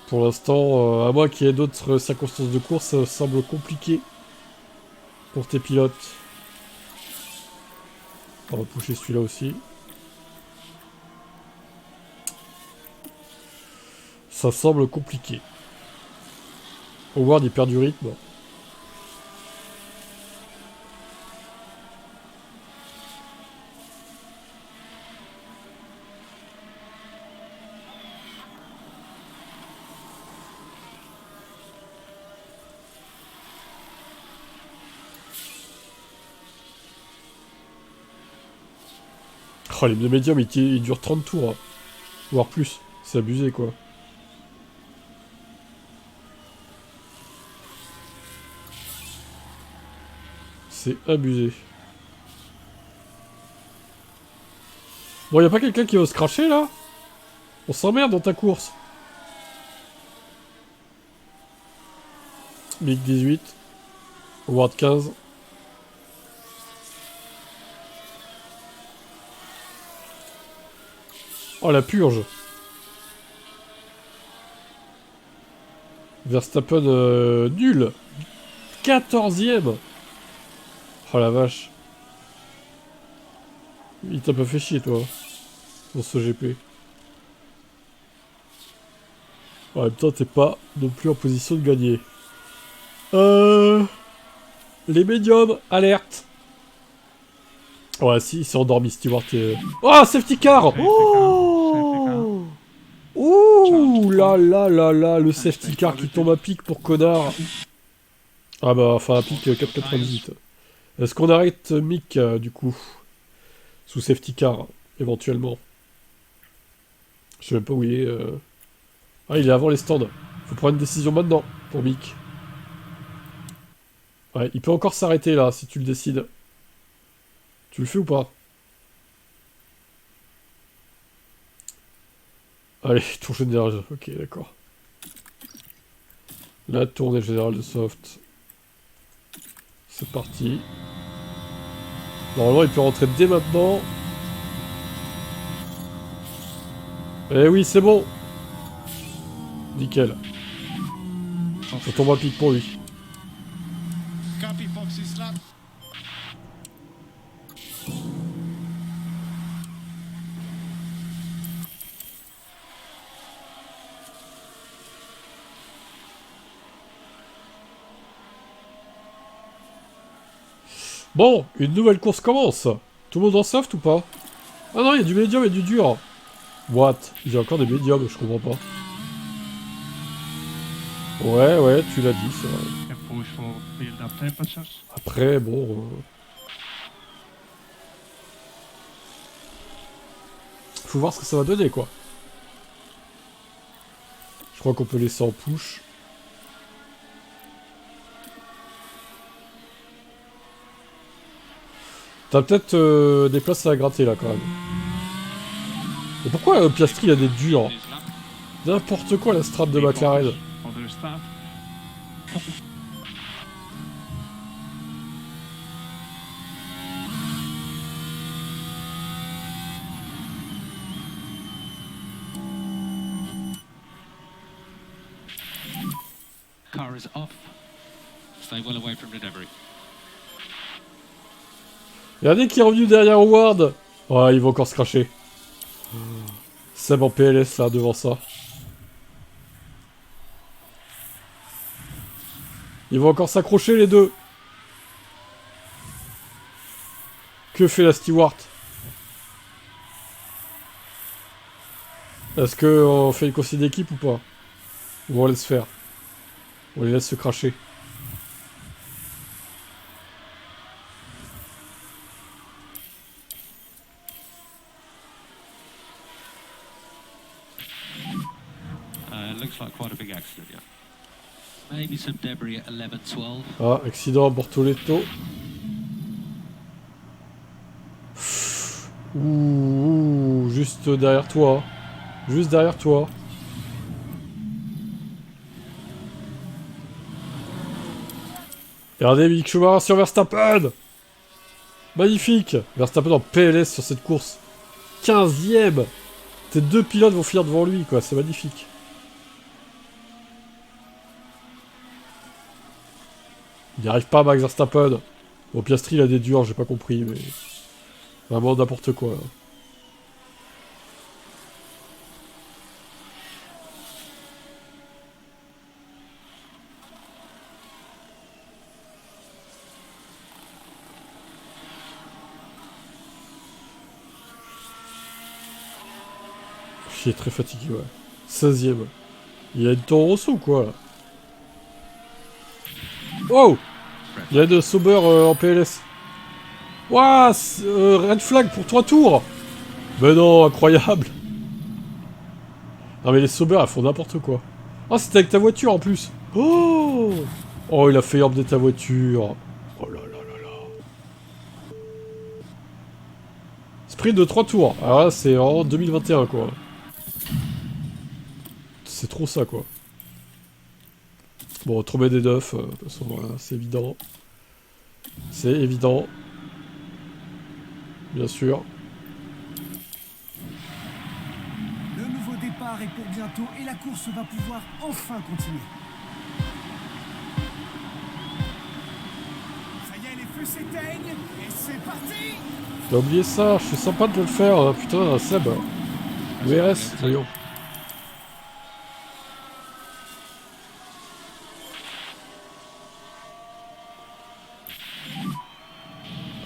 Pour l'instant, à moins qu'il y ait d'autres circonstances de course, ça semble compliqué pour tes pilotes. On va pousser celui-là aussi. Ça semble compliqué. Howard, il perd du rythme. Oh, les pneus médiums, ils durent 30 tours. Hein. Voire plus. C'est abusé, quoi. C'est abusé. Bon, y'a pas quelqu'un qui va se cracher, là? On s'emmerde dans ta course. Big 18. Howard 15. Oh, la purge. Verstappen nul. 14ème. Oh la vache. Il t'a pas fait chier, toi, dans ce GP. En même temps, t'es pas non plus en position de gagner. Les médiums, alerte. Ouais, si, il s'est endormi, Stewart. Oh, safety car. Oh, ouh là là là là, le safety car qui tombe à pic pour connard. Ah bah, enfin, à pic 4,98. Est-ce qu'on arrête Mick, du coup? Sous safety car, éventuellement. Je sais même pas où il est. Ah, il est avant les stands. Faut prendre une décision maintenant, pour Mick. Ouais, il peut encore s'arrêter, là, si tu le décides. Tu le fais ou pas? Allez, tour général. Ok, d'accord. La tournée générale de Soft. C'est parti. Normalement, il peut rentrer dès maintenant. Eh oui, c'est bon. Nickel. Ça tombe à pic pour lui. Copy, Foxy Slap. Bon, une nouvelle course commence. Tout le monde en soft ou pas? Ah non, il y a du médium et du dur. What? Il y a encore des médiums, je comprends pas. Ouais, ouais, tu l'as dit, c'est vrai. Can push for build up temperatures. Après, bon... Faut voir ce que ça va donner, quoi. Je crois qu'on peut laisser en push. T'as peut-être des places à gratter là quand même. Et pourquoi Piastri a des durs? His lap. N'importe quoi la strat de McLaren. Other start. Car is off. Stay well away from the debris. Regardez qui est revenu derrière Howard. Ouais, il va encore se cracher. Seb en PLS là devant ça. Ils vont encore s'accrocher les deux. Que fait la Stewart? Est-ce qu'on fait une consigne d'équipe ou pas? Ou on laisse faire? On les laisse se cracher. Looks like quite a big accident, yeah. Maybe some debris at 11-12. Ah, accident à Bortoletto. Ouh, juste derrière toi. Juste derrière toi. Regardez Mick Schumacher sur Verstappen. Magnifique. Verstappen en PLS sur cette course. 15ème. Tes deux pilotes vont finir devant lui, quoi. C'est magnifique. Il n'y arrive pas, Max Verstappen. Bon, Piastri, il a des durs, j'ai pas compris, mais... Vraiment n'importe quoi, là. Il est très fatigué, ouais. 16ème. Il y a une Toro Rosso ou quoi, là? Oh! Il y a de Sauber en PLS. Ouah! Red flag pour 3 tours! Mais non, incroyable! Non mais les Sauber, elles font n'importe quoi. Oh, c'était avec ta voiture en plus! Oh! Oh, il a fait emmener ta voiture. Oh là là là là. Sprint de 3 tours. Alors là, c'est en 2021, quoi. C'est trop ça, quoi. Bon, tomber des neufs, de toute façon, voilà, c'est évident. C'est évident. Bien sûr. Le nouveau départ est pour bientôt et la course va pouvoir enfin continuer. Ça y est, les feux s'éteignent et c'est parti! T'as oublié ça, je suis sympa de le faire, putain, Seb. Le RS, voyons.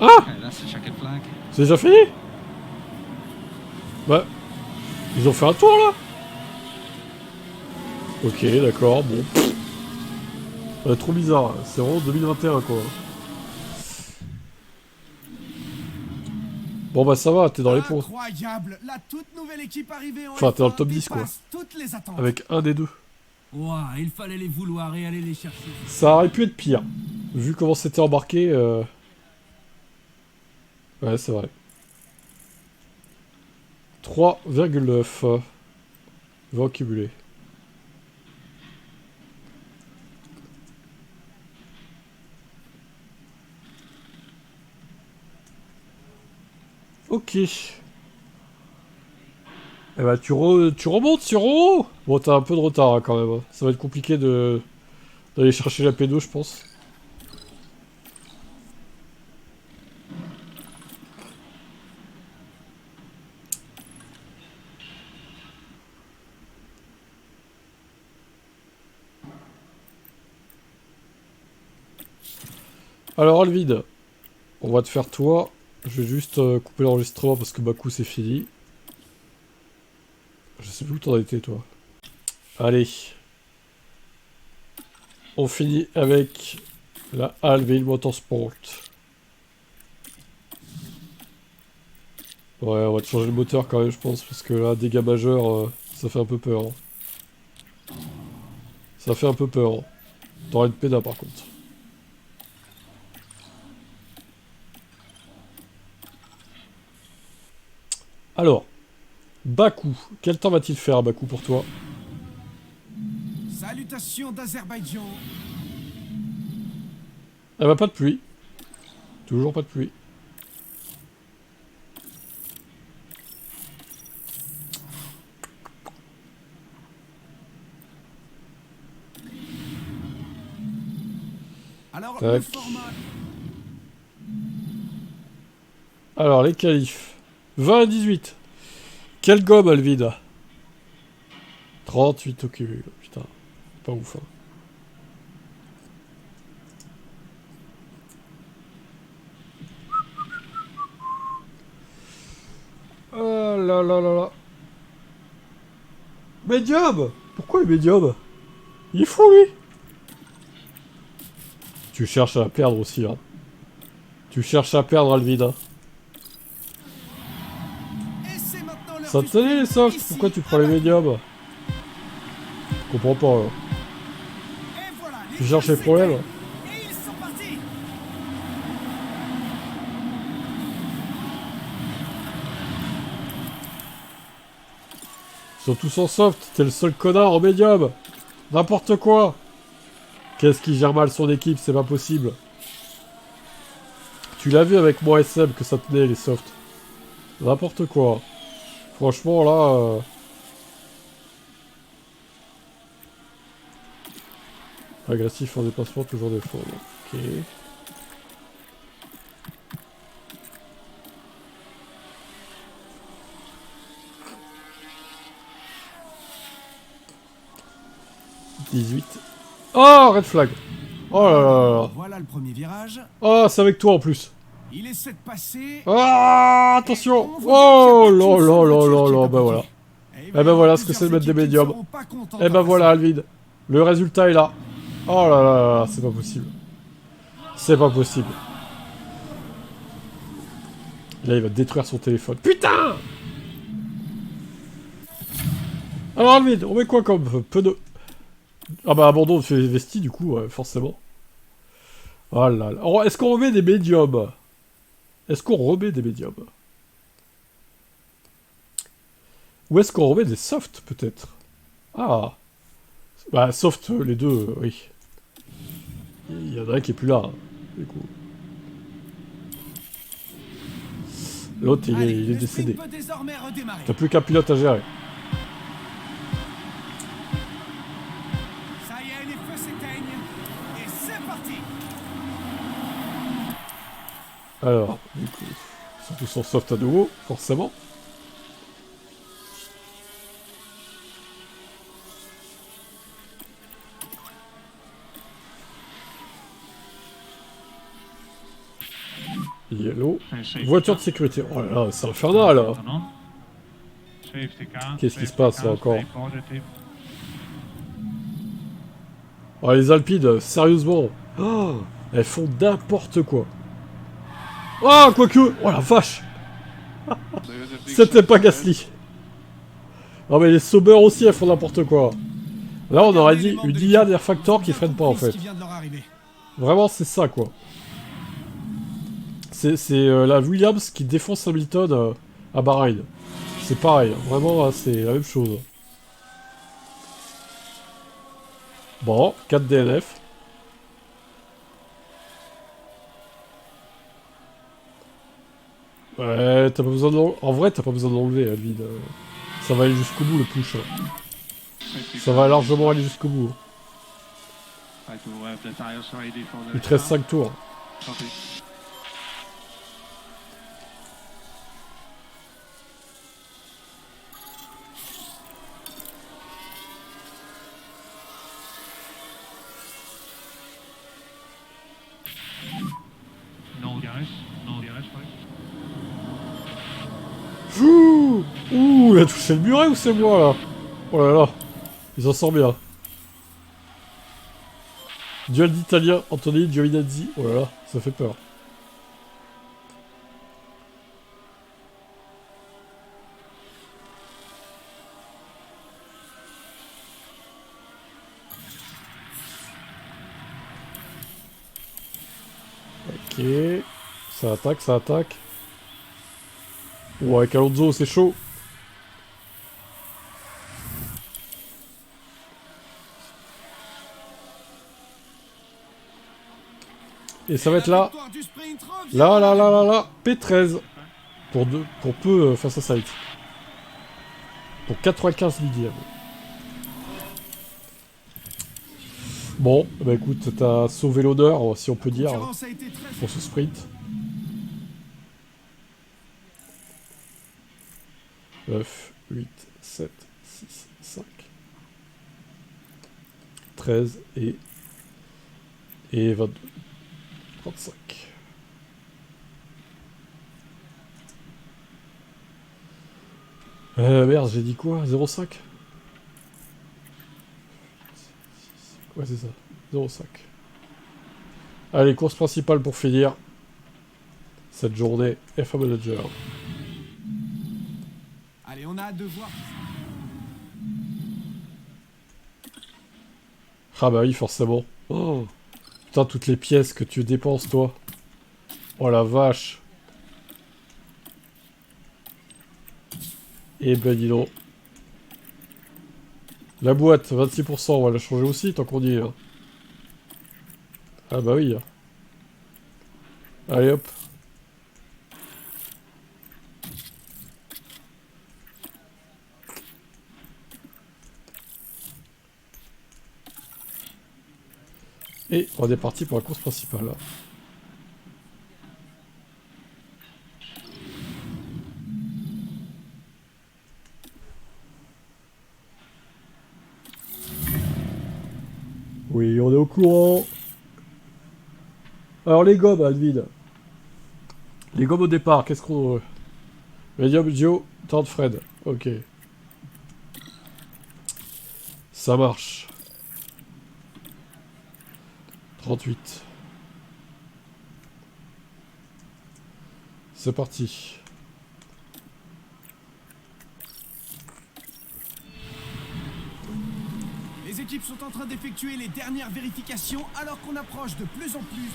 Ah! Okay, that's the checkered flag. C'est déjà fini? Bah... Ils ont fait un tour, là? Ok, d'accord, bon. Ouais, trop bizarre, c'est vraiment 2021, quoi. Bon bah ça va, t'es dans les points. Incroyable! La toute nouvelle équipe arrivée en Enfin, t'es dans le F1 top 10, quoi. dépasse toutes les attentes. Avec un des deux. Ouah, il fallait les vouloir et aller les chercher. Ça aurait pu être pire. Vu comment c'était embarqué... Ouais, c'est vrai. 3,9 vent cumulé. Ok. Eh bah tu remontes sur haut. Bon, t'as un peu de retard hein, quand même. Ça va être compliqué d'aller chercher la pédo, je pense. Alors, Alvide, on va te faire toi. Je vais juste couper l'enregistrement parce que Bakou c'est fini. Je sais plus où t'en as été, toi. Allez. On finit avec la Alville Motorsport. Ouais, on va te changer le moteur quand même, je pense, parce que là, dégâts majeurs, ça fait un peu peur. Hein. Ça fait un peu peur. Hein. T'auras une péda par contre. Alors, Bakou. Quel temps va-t-il faire à Bakou pour toi? Salutations d'Azerbaïdjan. Eh bah pas de pluie. Toujours pas de pluie. Alors, Tac. le format... Alors, les qualifs. 20 à 18. Quelle gomme, Alvida? 38 au cumul. Putain, pas ouf. Hein. Oh là là là là. Médium! Pourquoi le médium? Il est fou, lui! Tu cherches à perdre aussi, hein. Tu cherches à perdre, Alvida. Et c'est maintenant l'heure Ça du te tenait les sprint, softs? ici, Pourquoi tu prends à les Bakou. médiums? Je comprends pas, là. Et voilà, Tu cherches les feux problèmes? s'éteignent. Et ils sont partis. Ils sont tous en soft, t'es le seul connard en médium. N'importe quoi. Qu'est-ce qui gère mal son équipe, c'est pas possible. Tu l'as vu avec moi SM que ça tenait les softs. N'importe quoi. Franchement là... Agressif en déplacement, toujours défendre. Ok. « 18. Oh, red flag. Oh là là là là. Voilà le premier virage. Oh, c'est avec toi en plus. Il essaie de passer. Ah, attention. Et on voit bien qu'il y a Oh pas qu'une là seule là là voiture là qui est là, à bah bloquer. voilà. Et il Eh va y ben avoir voilà ce que plusieurs c'est de mettre des équipes qui ne médiums. seront pas contentes Eh ben après voilà ça. Alvin. Le résultat est là. Oh là là là là, c'est pas possible. C'est pas possible. Là il va détruire son téléphone. Putain! Alors Alvin, on met quoi comme pneu? Ah bah abandon de vestis du coup, ouais, forcément. Oh là là. Alors, est-ce qu'on remet des médiums? Est-ce qu'on remet des médiums? Ou est-ce qu'on remet des softs peut-être? Ah. Bah soft, les deux, oui. Il y en a un qui est plus là, hein, du coup. L'autre, il Allez, est le décédé. sprint peut désormais redémarrer. T'as plus qu'un pilote à gérer. Ça y est, les feux s'éteignent. Et c'est parti. Alors, du coup, ils sont tous en soft à nouveau, forcément. Yellow. Voiture de sécurité. Oh là là, c'est infernal là. Qu'est-ce qui se passe là encore? Oh, les Alpines, sérieusement. Oh, elles font n'importe quoi. Oh, quoique. Oh la vache. C'était pas Gasly. Non mais les Sauber aussi, elles font n'importe quoi. Là, on aurait dit une IA d'Air Factor qui freine pas en fait. Vraiment, c'est ça quoi. C'est la Williams qui défonce Hamilton à Bahreïn. C'est pareil, vraiment, c'est la même chose. Bon, 4 DNF. Ouais, t'as pas besoin de en vrai, t'as pas besoin de l'enlever, Alvin. Ça va aller jusqu'au bout, le push. Ça va largement aller jusqu'au bout. Il te reste 5 tours. Ouh, il a touché le muret ou c'est moi là? Oh là là, il s'en sort bien. Duel d'italien, Anthony Giovinazzi. Oh là là, ça fait peur. Ok, ça attaque, ça attaque. Ouais, avec Alonso, c'est chaud. Et ça va être là. Victoire du sprint revient Là, à la là, là, Red là, Bull. là. P13. Pour peu face à Sainz. Pour 95 millièmes. Bon, bah écoute, t'as sauvé l'honneur, si on peut La dire, concurrence a été très pour ce sprint. 9, 8, 7, 6, 5, 13 et 22. 35. Merde, j'ai dit quoi? 0,5? Ouais, c'est ça. 0,5. Allez, course principale pour finir cette journée F1 Manager. Allez, on a hâte de voir. Ah bah oui, forcément. Oh. Putain, toutes les pièces que tu dépenses, toi. Oh la vache. Et ben dis donc. La boîte, 26%, on va la changer aussi, tant qu'on y est. Hein. Ah bah oui. Allez hop. Et on est parti pour la course principale. Oui, on est au courant. Alors les gommes, Alvin. Les gommes au départ, qu'est-ce qu'on... Medium, Gio, Tante Fred. Ok. Ça marche. 38. C'est parti. Les équipes sont en train d'effectuer les dernières vérifications alors qu'on approche de plus en plus.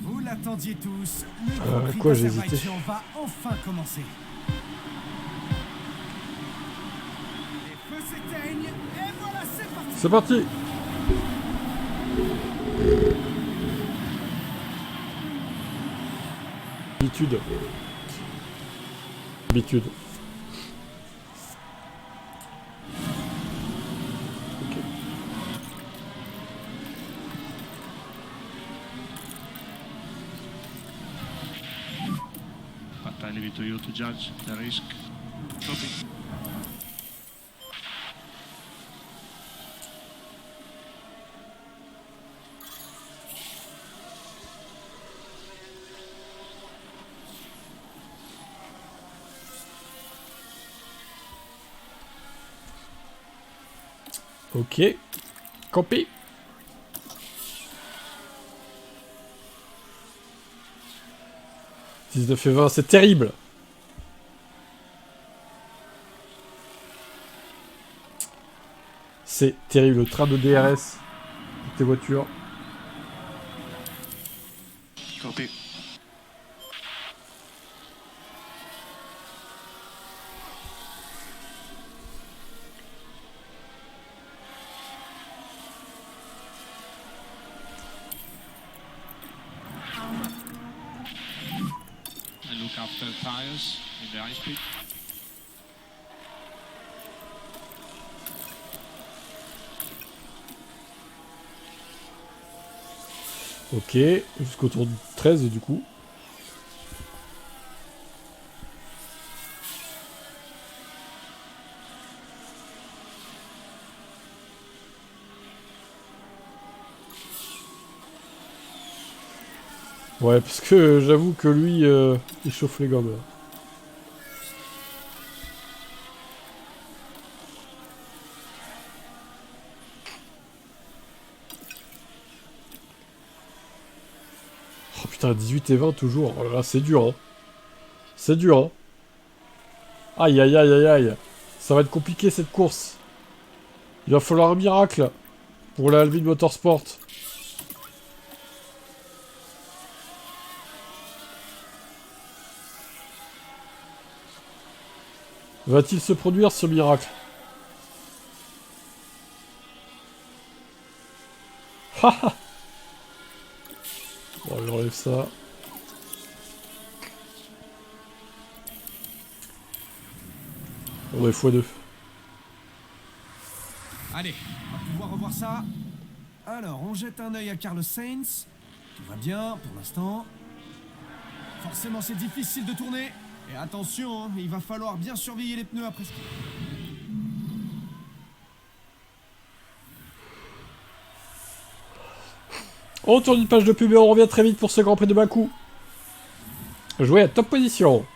Vous l'attendiez tous, le Grand Prix quoi, j'ai hésité. d'Azerbaïdjan va enfin commencer. Les feux s'éteignent et voilà, c'est parti. C'est parti. Habitude. Habitude. Ok. But I leave it to you to judge the risk. Copy. Ok. Copy. « 19 et 20, c'est terrible. C'est terrible, le train de DRS. Toutes tes voitures. Copy. And look after tires in the high speed. Ok, jusqu'au tour 13 du coup. Ouais, parce que j'avoue que lui, il chauffe les gommes. Là. Oh putain, 18 et 20 toujours. Oh là là, c'est dur, hein. C'est dur, hein. Aïe, aïe, aïe, aïe, aïe. Ça va être compliqué, cette course. Il va falloir un miracle pour la Alvin Motorsport. Va-t-il se produire ce miracle? Haha. Bon, on enlève ça. On est x2. Allez, on va pouvoir revoir ça. Alors, on jette un œil à Carlos Sainz. Tout va bien pour l'instant. Forcément, c'est difficile de tourner. Et attention, hein, il va falloir bien surveiller les pneus après ce qui... On tourne une page de pub et on revient très vite pour ce Grand Prix de Bakou. Jouer à top position.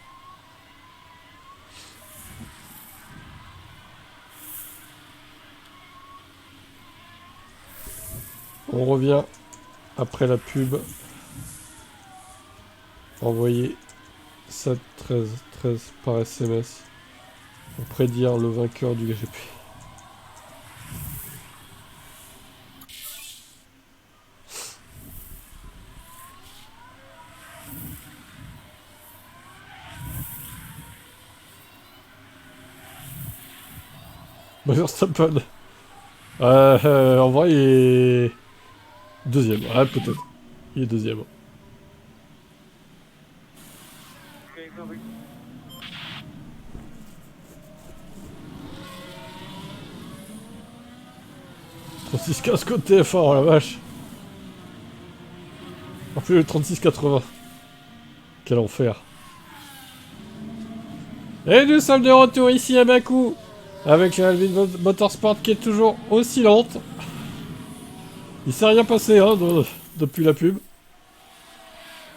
On revient après la pub. Envoyer 7 13 13 par SMS pour prédire le vainqueur du GP. Verstappen. En vrai, il est deuxième. Ouais, peut-être. Il est deuxième. « 36-15 code TF1, oh la vache. On fait le 36-80. Quel enfer. Et nous sommes de retour ici à Bakou. Avec la Alvin Motorsport qui est toujours aussi lente. Il s'est rien passé hein, depuis la pub.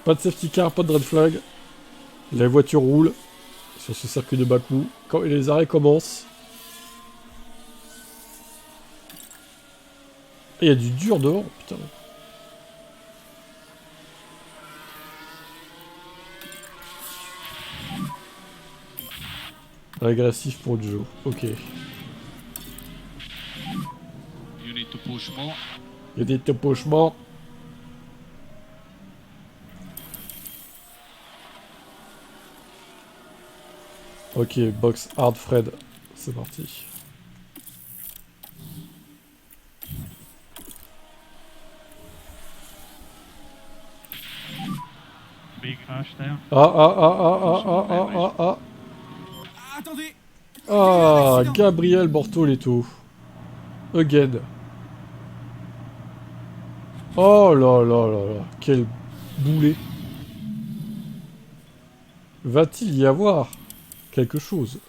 Pas de safety car, pas de red flag. Les voitures roulent sur ce circuit de Bakou. Quand les arrêts commencent. Et il y a du dur devant, putain. Agressif pour le jeu, ok. You need to push more. Il y a des topochements. Ok, box hard Fred. C'est parti. Big crash there. Ah. Attendez. Ah, Gabriel Bortoletto. Again. Oh là là là là. Quel boulet. Va-t-il y avoir quelque chose?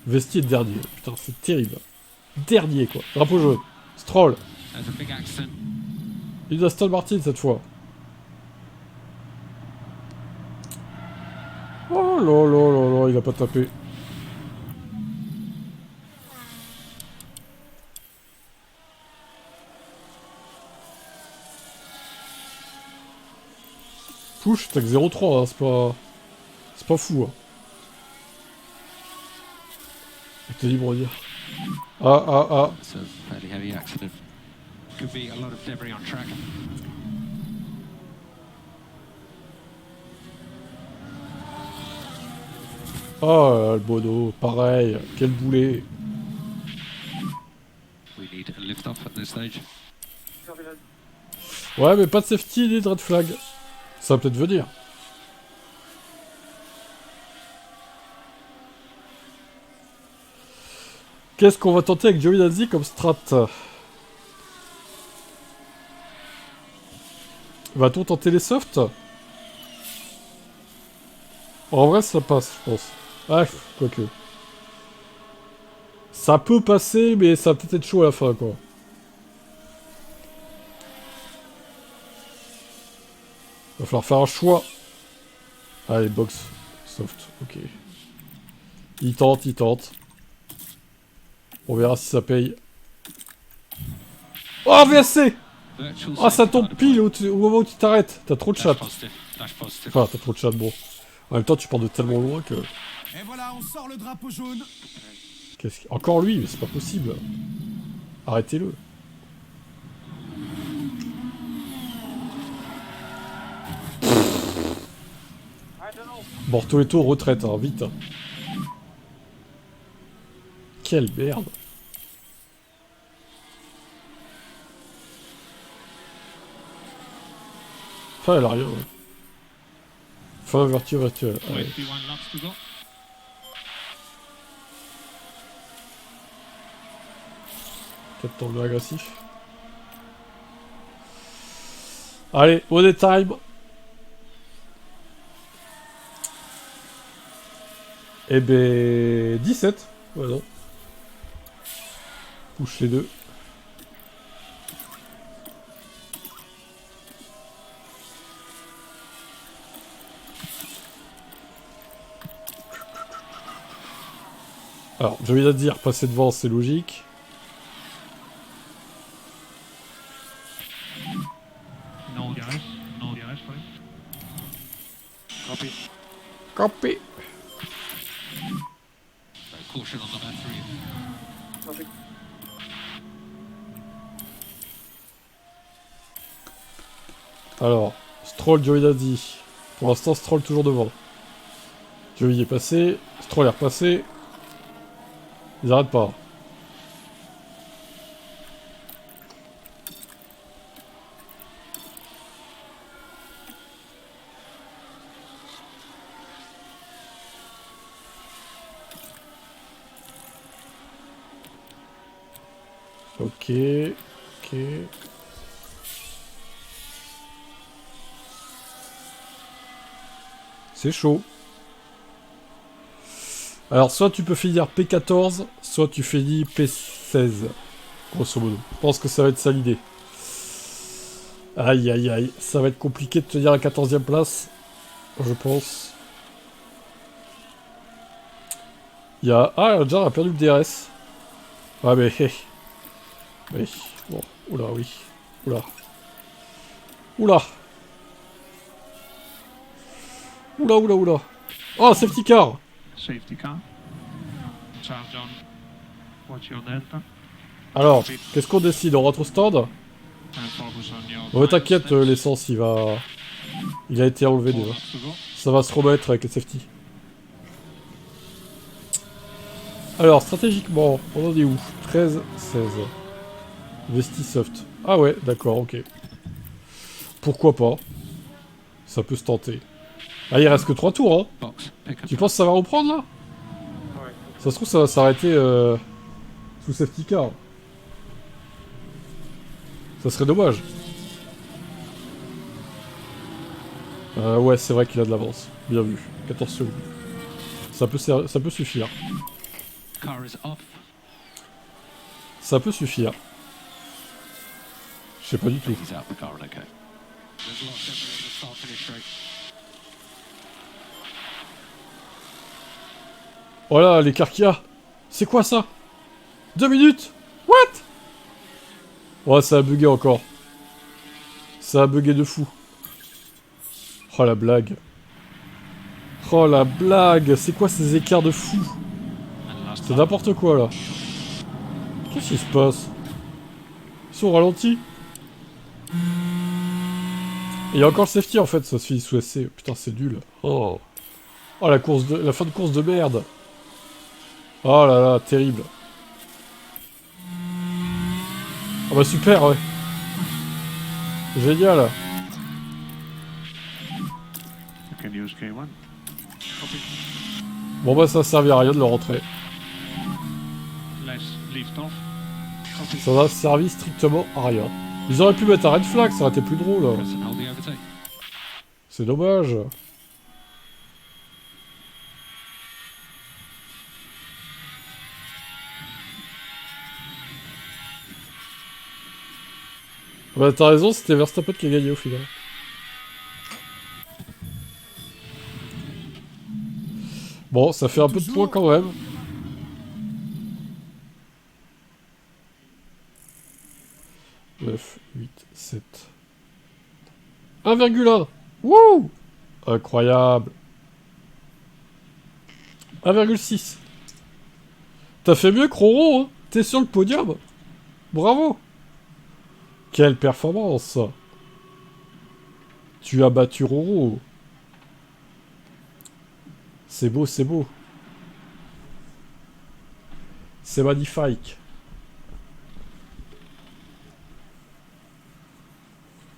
Vestier dernier. Putain, c'est terrible. Dernier, quoi. Drapeau jaune. Stroll. There's a big accident. Il a Aston Martin cette fois. Oh là là là là, il a pas tapé. Push, t'as que 0,3, hein, c'est pas... C'est pas fou, hein. T'es libre de dire. Ah. It's a fairly heavy accident. Could be a lot of debris on track. Oh, le Bono, pareil, quel boulet. We need a lift off at this stage. Ouais, mais pas de safety ni de red flag. Ça va peut-être venir. Qu'est-ce qu'on va tenter avec Giovinazzi comme strat? Va-t-on tenter les softs? En vrai, ça passe, je pense. Ah, quoique. Ça peut passer, mais ça va peut-être être chaud à la fin, quoi. Va falloir faire un choix. Allez, box. Soft, ok. Il tente. On verra si ça paye. Oh, VSC! Ah, ça tombe pile au moment où tu t'arrêtes. T'as trop de chat. Dash positive. Enfin, t'as trop de chat, bon. En même temps, tu pars de tellement loin que... Et voilà, on sort le drapeau jaune. Encore lui, mais c'est pas possible. Arrêtez-le. Bortoletto retraite, hein, vite. quelle merde. Enfin, elle a rien. Ouais. Fin virtuelle. Allez. 21 laps to go. Peut-être tomber agressif. Allez, on time. Eh ben... 17. Ouais, non. Pousse les deux. Alors, j'ai envie de dire, passer devant, c'est logique. No gas, sorry. Copy. Copy. Caution on the battery. Alors, Stroll, Giovinazzi. Pour l'instant, Stroll toujours devant. Giovi est passé, Stroll est repassé. Ils arrêtent pas. Ok. Ok. C'est chaud. Alors, soit tu peux finir P14, soit tu finis P16. Grosso modo. Je pense que ça va être ça l'idée. Aïe, aïe, aïe. Ça va être compliqué de tenir la 14e place. Je pense. Il y a... Ah, Jar a perdu le DRS. Ah, mais... Oui. Bon. Oula, oui. Oula. Oula. Oula, oula, oula. Oh, safety car. Safety car. Charge on. Watch your delta. Alors, qu'est-ce qu'on décide? On rentre au stand? And focus on your Oh, t'inquiète, l'essence, il va... Il a été enlevé déjà. Ça va se remettre avec les safety. Alors, stratégiquement, on en est où? 13, 16. Vestisoft. Ah ouais, d'accord, ok. Pourquoi pas? Ça peut se tenter. Ah, il reste que 3 tours, hein. Box. Pick up. Tu penses que ça va reprendre, là? Ça se trouve, ça va s'arrêter sous safety car. Ça serait dommage. Ouais, c'est vrai qu'il a de l'avance. Bien vu. 14 secondes. Ça peut suffire. Car is off. Ça peut suffire. Je sais pas du tout. He's out the car and okay. There's lots of in the start finish straight. Voilà, l'écart qu'il y a. C'est quoi ça? 2 minutes? What? Ouais, ça a bugué encore. Ça a bugué de fou. Oh la blague. Oh la blague. C'est quoi ces écarts de fou? And last C'est lap. n'importe quoi là. Qu'est-ce qui se passe? Ils sont ralentis. Il y a encore le safety en fait, ça se finit sous SC. Putain, c'est nul. Oh. Oh la fin de course de merde. Oh là là, terrible. Oh bah super, ouais. Génial. You can use K1. Bon bah ça servit à rien de le rentrer. Let's lift off. Ça n'a servi strictement à rien. Ils auraient pu mettre un red flag, ça aurait été plus drôle. Press and hold the overtake. C'est dommage. Bah t'as raison, c'était Verstappen qui a gagné au final. Bon, ça fait un peu de points quand même. « 9, 8, 7... 1,1 ! Wouh! Incroyable! 1,6. T'as fait mieux que Roro, hein? T'es sur le podium! Bravo! Quelle performance! Tu as battu Roro! C'est beau, c'est beau. C'est magnifique.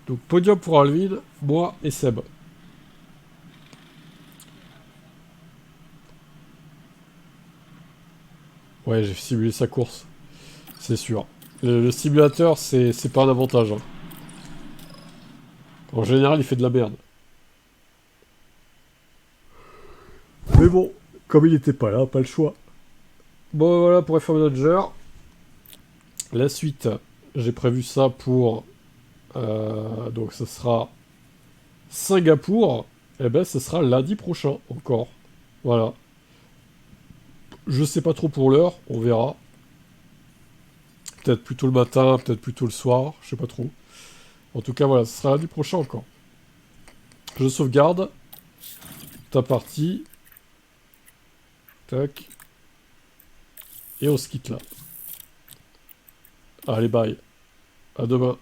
Donc podium pour Alvin, moi et Seb. Ouais, j'ai simulé sa course. C'est sûr. Le simulateur, c'est pas un avantage. Hein. En général, il fait de la merde. Mais bon, comme il était pas là, pas le choix. Bon, voilà pour F1 Manager. La suite, j'ai prévu ça pour... donc, ce sera Singapour. Et ben, ce sera lundi prochain, encore. Voilà. Je sais pas trop pour l'heure, on verra. Peut-être plutôt le matin, peut-être plutôt le soir, je sais pas trop. En tout cas, voilà, ce sera lundi prochain encore. Je sauvegarde. Ta partie. Tac. Et on se quitte là. Allez, bye. À demain.